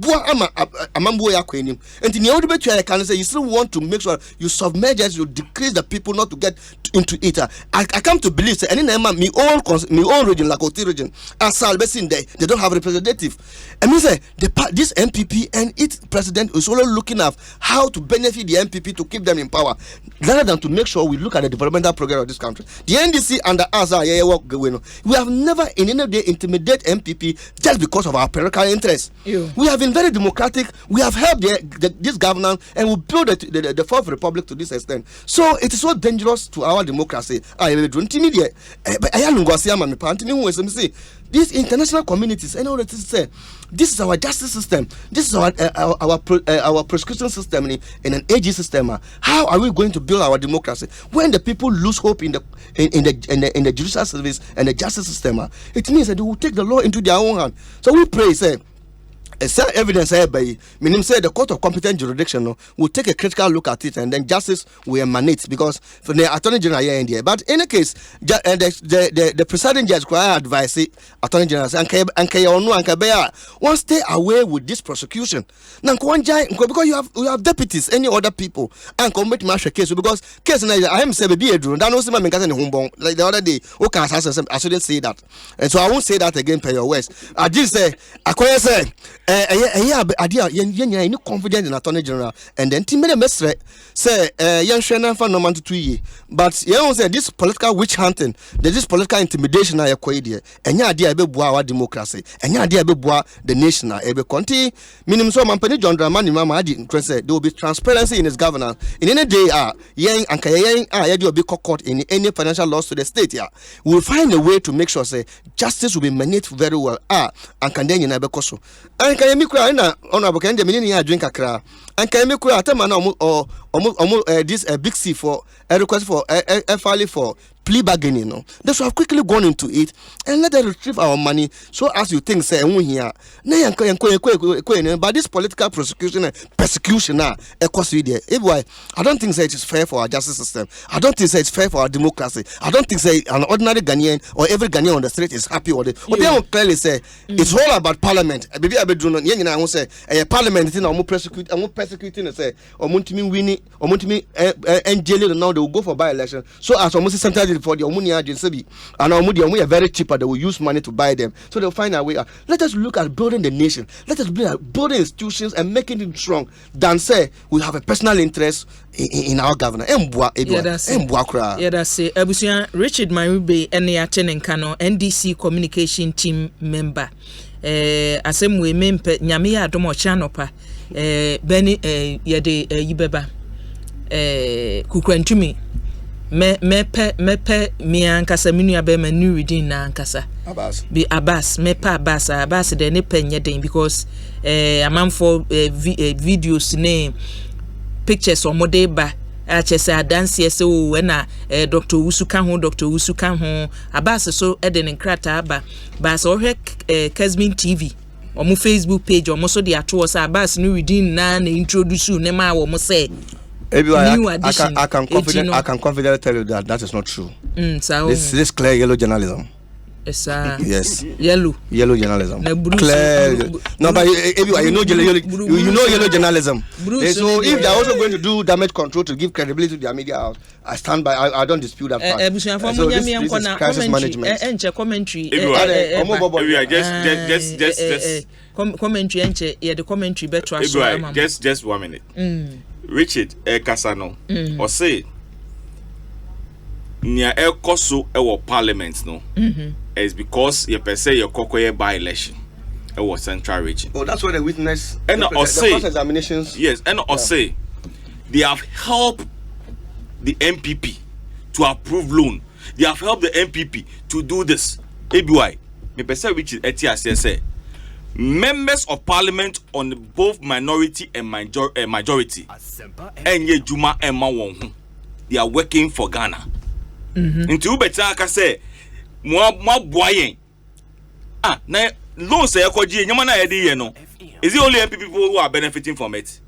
C: still want to make sure you submerge us, you decrease the people not to get into it. I come to believe that my own region, Lakoti region, as they don't have representative. I mean, say this MPP and its president is only looking at how to benefit the MPP to keep them in power, rather than to make sure we look at the developmental program of this country. The NDC under us, we have never in any day intimidated MPP just because of our political interests. We have been very democratic. We have helped this governance and we build the Fourth Republic to this extent. So it is so dangerous to our democracy. These international communities, I know that say this is our justice system. This is our prosecution system in an AG system. How are we going to build our democracy when the people lose hope in the judicial service and the justice system? It means that they will take the law into their own hand. So we pray, say. Evidence meaning say the court of competent jurisdiction will take a critical look at it and then justice will emanate because for the Attorney General here in there. But in any case, the presiding judge require advice Attorney General won't stay away with this prosecution. Now because you have deputies, any other people, and commit master case because case I am say baby Drew. That was my like the other day. Okay, I shouldn't say that, and so I won't say that again per your words. I did say I say. You confident in Attorney General, and then Timmy Mestre say, young Shannon for no man to 2 years. But you know, say this political witch hunting, this political intimidation, I acquired, and your idea be our democracy, and your idea be the nation, every country, minimum so man penny John Dramani, Mamma, there will be transparency in his governance. In any day, yang and Kayang, will be court in any financial loss to the state. We will find a way to make sure, say, justice will be managed very well. And can then you never cost. And can you cry now? Honorable can the meaning drink a cry. And can you cry at a man or this big C for a request for a filing for plea bargaining. They should have quickly gone into it and let them retrieve our money. So as you think, say, here, but this political prosecution and persecution now, Ekosiisen. I don't think it is fair for our justice system. I don't think it's fair for our democracy. I don't think an ordinary Ghanaian or every Ghanaian on the street is happy with it. But they will clearly say it's all about parliament. Baby, I be doing it. I won't say a parliament is not persecuting. Say, or Muntimi winning, or Muntimi and jail. Now they will go for by-election. So as almost sometimes for the Omunia agency and Omudia are very cheaper. They will use money to buy them. So they'll find a way. Let us look at building the nation. Let us building institutions and making it strong than say we have a personal interest in our governor. That's it.
A: Abusia Richard Mayube and the attending Kano NDC communication team member. Asem we mempe nyamia domo chanopa beni yede yibeba kukwantumi mepe mi ankasa minu abema new reading na ankasa bi Abbas mepe Abbas de ne penye den because amam for videos ne pictures or modeba achese adanse ese o na Dr. Usuka ho Abbas so eden nkrata aba ba so hwe Kasmin TV omo Facebook page omo so de ato so Abbas new reading na introduce ne ma wo mo say
C: I can confidently tell you that is not true. This clear yellow journalism. Yes.
A: Yellow
C: journalism.
A: Bruce,
C: Clear. No, but you know yellow journalism.
A: Bruce,
C: so if they're also going to do damage control to give credibility to their media house, I stand by. I don't dispute that fact. So this is crisis management.
A: Commentary. Commentary better.
B: Just 1 minute. Richard Kasano or say near Ekoso our parliament no is because you per se your kokoye by election our central region.
C: Oh, that's where the witness
B: and
C: the cross examinations.
B: Yes, and say they have helped the MPP to approve loan. They have helped the MPP to do this. ABY, me per se Richard say members of parliament on both minority and majority and ye juma and mawon they are working for Ghana. Into better aka say mo boyen na loan say ekoji nyama na yede ye no is it only MPP people who are benefiting from it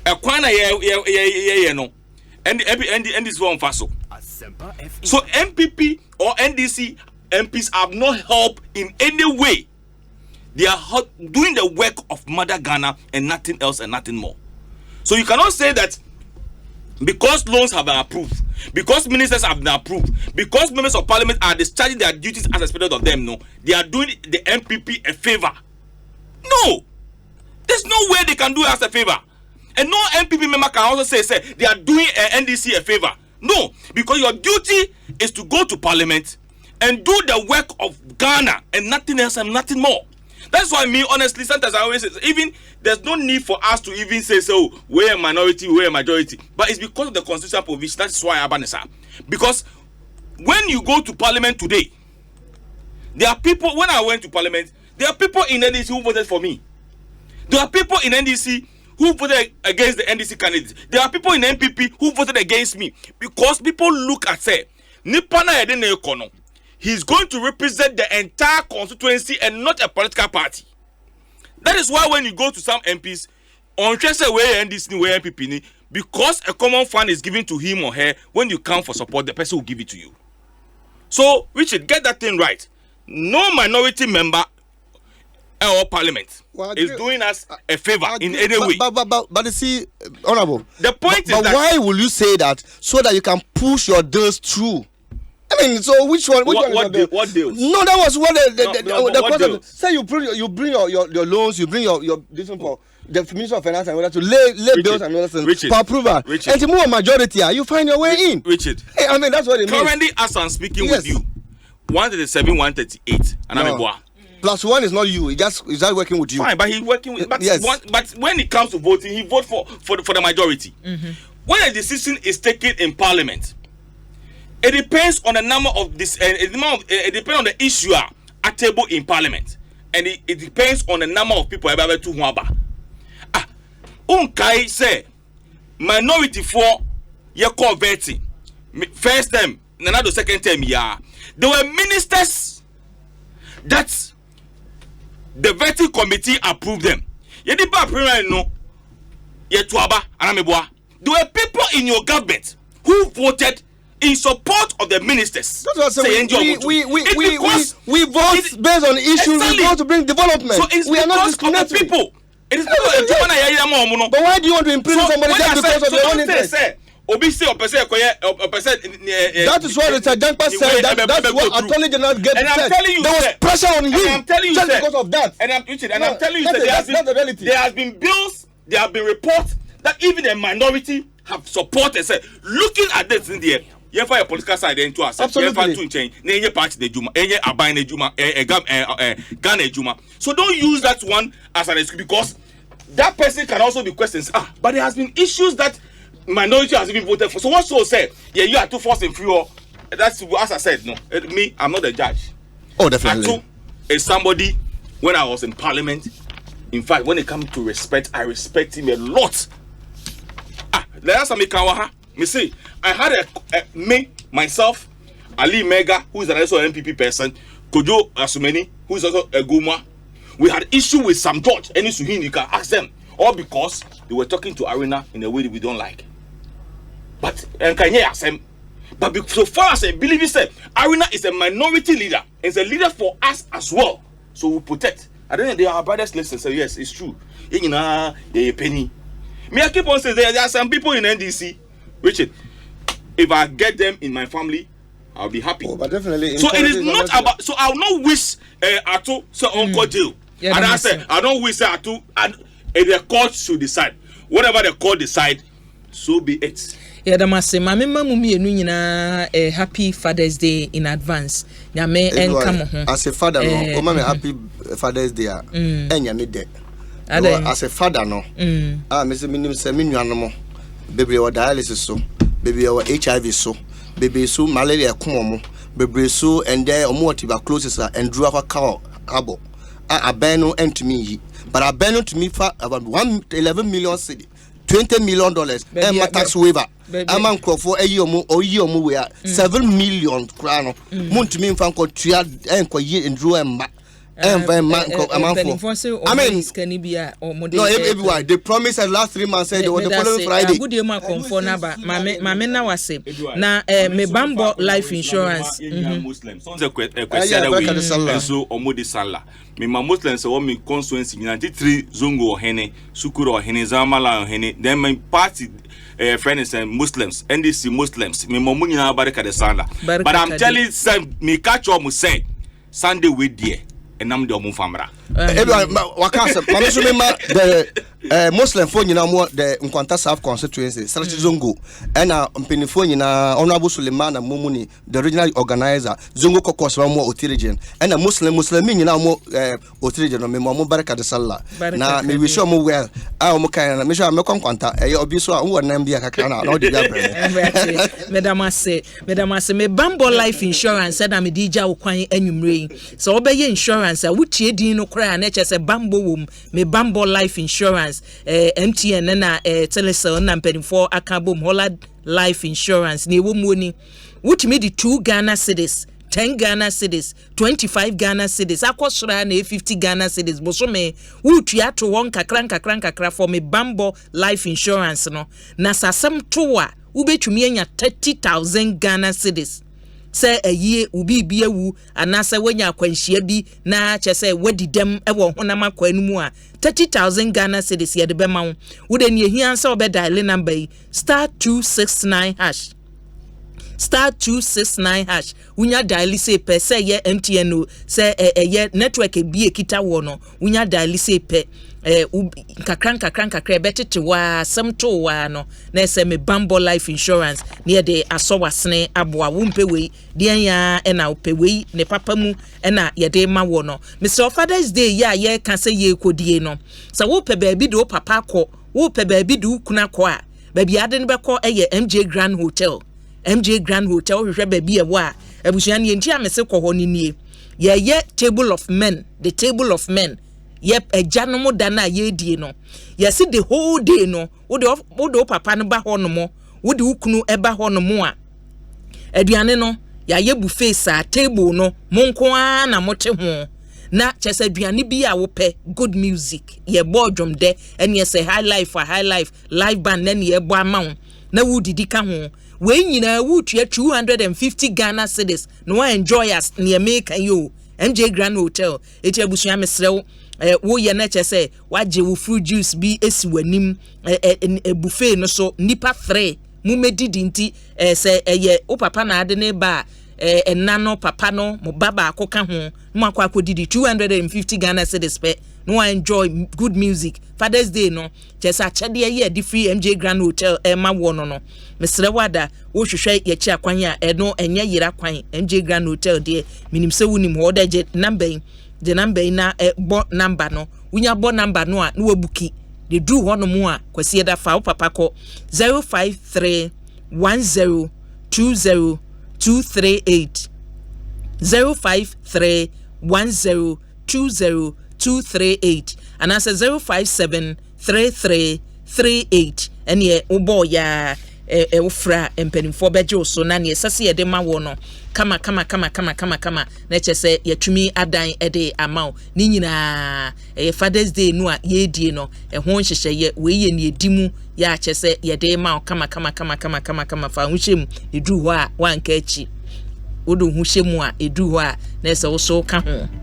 B: ekwan na ye no and this one faso so MPP or NDC MPs have not helped in any way. They are doing the work of Mother Ghana and nothing else and nothing more. So you cannot say that because loans have been approved, because ministers have been approved, because members of parliament are discharging their duties as expected of them, no, they are doing the MPP a favor. No, there's no way they can do it as a favor. And no MPP member can also say they are doing NDC a favor. No, because your duty is to go to parliament and do the work of Ghana and nothing else and nothing more. That's why me, honestly, sometimes I always say, even there's no need for us to even say, so we're a minority, we're a majority. But it's because of the constitutional provision. That's why I abanisa. Because when you go to parliament today, there are people, when I went to parliament, there are people in NDC who voted for me. There are people in NDC who voted against the NDC candidates. There are people in MPP who voted against me. Because people look at, say, Nipana Edene Ekono. He's going to represent the entire constituency and not a political party. That is why when you go to some MPs, on where NDC, where MPP, because a common fund is given to him or her, when you come for support, the person will give it to you. So we should get that thing right. No minority member or parliament is doing us a favor in any way.
C: But you see, Honorable,
B: the point is that
C: why will you say that so that you can push your deals through? I mean, so which one?
B: What deals?
C: No, that was what the question.
B: Deals?
C: Say you bring your loans, you bring your different for the Minister of Finance and whether to lay bills and other things for approval. And to move a majority, you find your way in.
B: Richard,
C: hey, I mean that's what it means.
B: Currently, as I'm speaking with you, 137, 138, and I'm a boy.
C: Plus one is not you. He just is that working with you.
B: Fine, but he's working with. But,
C: yes.
B: But when it comes to voting, he votes for the majority. When a decision is taken in Parliament, it depends on the number of this. It depends on the issue at table in Parliament, and it depends on the number of people ever to waba. Unkai say minority for your converting first term, another second term. Yeah, there were ministers that the vetting committee approved them. You did not approve no. Yetuaba anameboa. There were people in your government who voted in support of the ministers.
C: That's what we vote based on issues. Exactly. We want to bring development.
B: So it's because of the people. It is because of the
C: But why do you want to imprison somebody just because of their own interest? That is what Richard Dankpa said. That's what Attorney General said. There was pressure on him just because of that.
B: And I'm telling you that there has been bills, there have been reports that even a minority have supported. Say, looking at this in the you find a political side into us.
C: Absolutely.
B: So don't use that one as an excuse because that person can also be questioned. But there has been issues that minority has been voted for. So what so say? Yeah, you are too forced and free. That's as I said. No, me, I'm not the judge.
C: Oh, definitely.
B: Atu is somebody when I was in Parliament. In fact, when it comes to respect, I respect him a lot. Let us make our. Me say, I had myself, Ali Mega, who is also an MPP person, Kojo Asumeni, who is also a Guma. We had issue with Sam George, any Suhin, you can ask them. All because they were talking to Arena in a way that we don't like. But and can you ask them? But so far as I believe, said Arena is a minority leader. It's a leader for us as well. So we protect. I don't know. They are brothers. Listen, so yes, it's true. You know, they penny. Me, I keep on saying there are some people in NDC, Richard. If I get them in my family, I'll be happy.
C: But definitely.
B: So it is not about. So I'll not wish Ato so Uncle jail.
A: Yeah,
B: and I say I don't wish Ato, and the court should decide. Whatever the court decide, so be it.
A: Yeah, the masse mama mumi enu nyina happy Father's Day in advance. Nyame enka ho.
C: As a father no, o mama happy Father's Day. Enya me de. As a father no. Me se minim se me nuanom mo. Bebre o dialysis so, bebre o HIV so, bebre so malaria kom mo, bebre so and there omo tuberculosis and drew akwa ka abo. Aben no entumi yi. But aben no to me for about 11 million cedi. $20 million and tax waiver. I'm on for a year more or year more. 7 million crown. Moon to me from Contria and Coye and Drew and everyone. No, everywhere. They promised us last 3 months. Said the following Friday.
A: Good year, Mamma was saying. Now, me Bambo life insurance.
B: Muslims. So, Omodi Salah. Me Muslims are me constituency 93 Zongo Hene, Sukuro Hene, Zamala Hene. Then my party friends and Muslims, NDC Muslims. Me Momunia Baraka de Sala. But I'm telling you, me catch up say Sunday with dear. And I'm the Mufamra.
C: Everyone, the Muslim phone, you know, more the Nkwanta South constituency, Sarchi Zongo, and Penifone, you know, Honorable Suleiman and Mumuni, the original organizer, Zongo Kokos, more Otirigen, and a Muslim, you know, more Otirigen, or Memo Baraka de Sala. Now, maybe show more well. I'm okay, and I'm sure I'm not Conquanta, a Obiso, who are named the Akana, not
A: the Madam, me Bambo life insurance said I'm a DJ Quine Enumray. So obey insurance, I would cheer Dino Cry and HS a Bambo womb, me Bambo life insurance. MTN na telecell na mpanyimfo akabo Holland life insurance na ewo muoni wutimi di 2 Ghana cedis 10 Ghana cedis 25 Ghana cedis akosora na 50 Ghana cedis bosome wutua to won kakra for me Bambo life insurance no na sasem to a ubetumi anya 30,000 Ghana cedis say a year ubi be a woo and nasa when ya kwanshia bi na chese wadidem ewo honama kwanu mu a 30,000 Ghana cedis ye de bema wo would any here so be dial number *269# *269# unya dial say per say ye MTN o say ye network e bi ekita wo no unya dial say per kakran betete wa samto wa no na se me Bambo life insurance near de asowasene aboa wumpe wei de ya na upe wei ne papa mu na ye de ma wo no Mr. Father's Day ya ye kan se ye kodie no sa wo pe baabi do papa ko wo pe baabi do kuna ko a baabi ade ne be ko eye MJ Grand Hotel hwehwe baabi e wo a abusuan ye ntia mese ko ho ni nie ye table of men the table of men. Yep, a janomo dana ye die no. Yes, the whole day no. Would papa no ba hono mo. Would ukunu eba hono mo a. Aduane no, ya ye buffet sa table no. Monko na mote ho. Na chese aduane bi a wo pe good music. Ye boardroom de and ye say high life live band na ye bo ama na wo didi ka ho. We nyina wo tua 250 Ghana cedis. No enjoy us near make you. MJ Grand Hotel. Eche abusuan mesrew wo ye na chese waje wo fruit juice bi esi wanim buffet no so nipa 3 mu medidi nti se ye o papa na ade ne ba enano papa no mo baba akoka ho mo akwa didi 250 Ghana cedis pe no enjoy good music Father's Day no chese achede ye di free MJ Grand Hotel ma wo no mesre wada wo hwehwe ye chi akwan ya no enye yira kwan MJ Grand Hotel de minim se wunim ho da je number the number na bo number no unya bo number no a no wabuki de dru hono mu a kwasi da fa papa ko 05310202238 05310202238 and as 0573338 ene ubo ya wofra empanimfo beje so na ne sese ye de ma wo no kama na chese yatumi adan ede amount ni nyina Father's Day no a ye die no ho nhyehyɛ ye we ye ne edimu ya chese ye de ma kama fa hwem edu ho a wanka achi wodo hwem a edu ho a na se wo so ka ho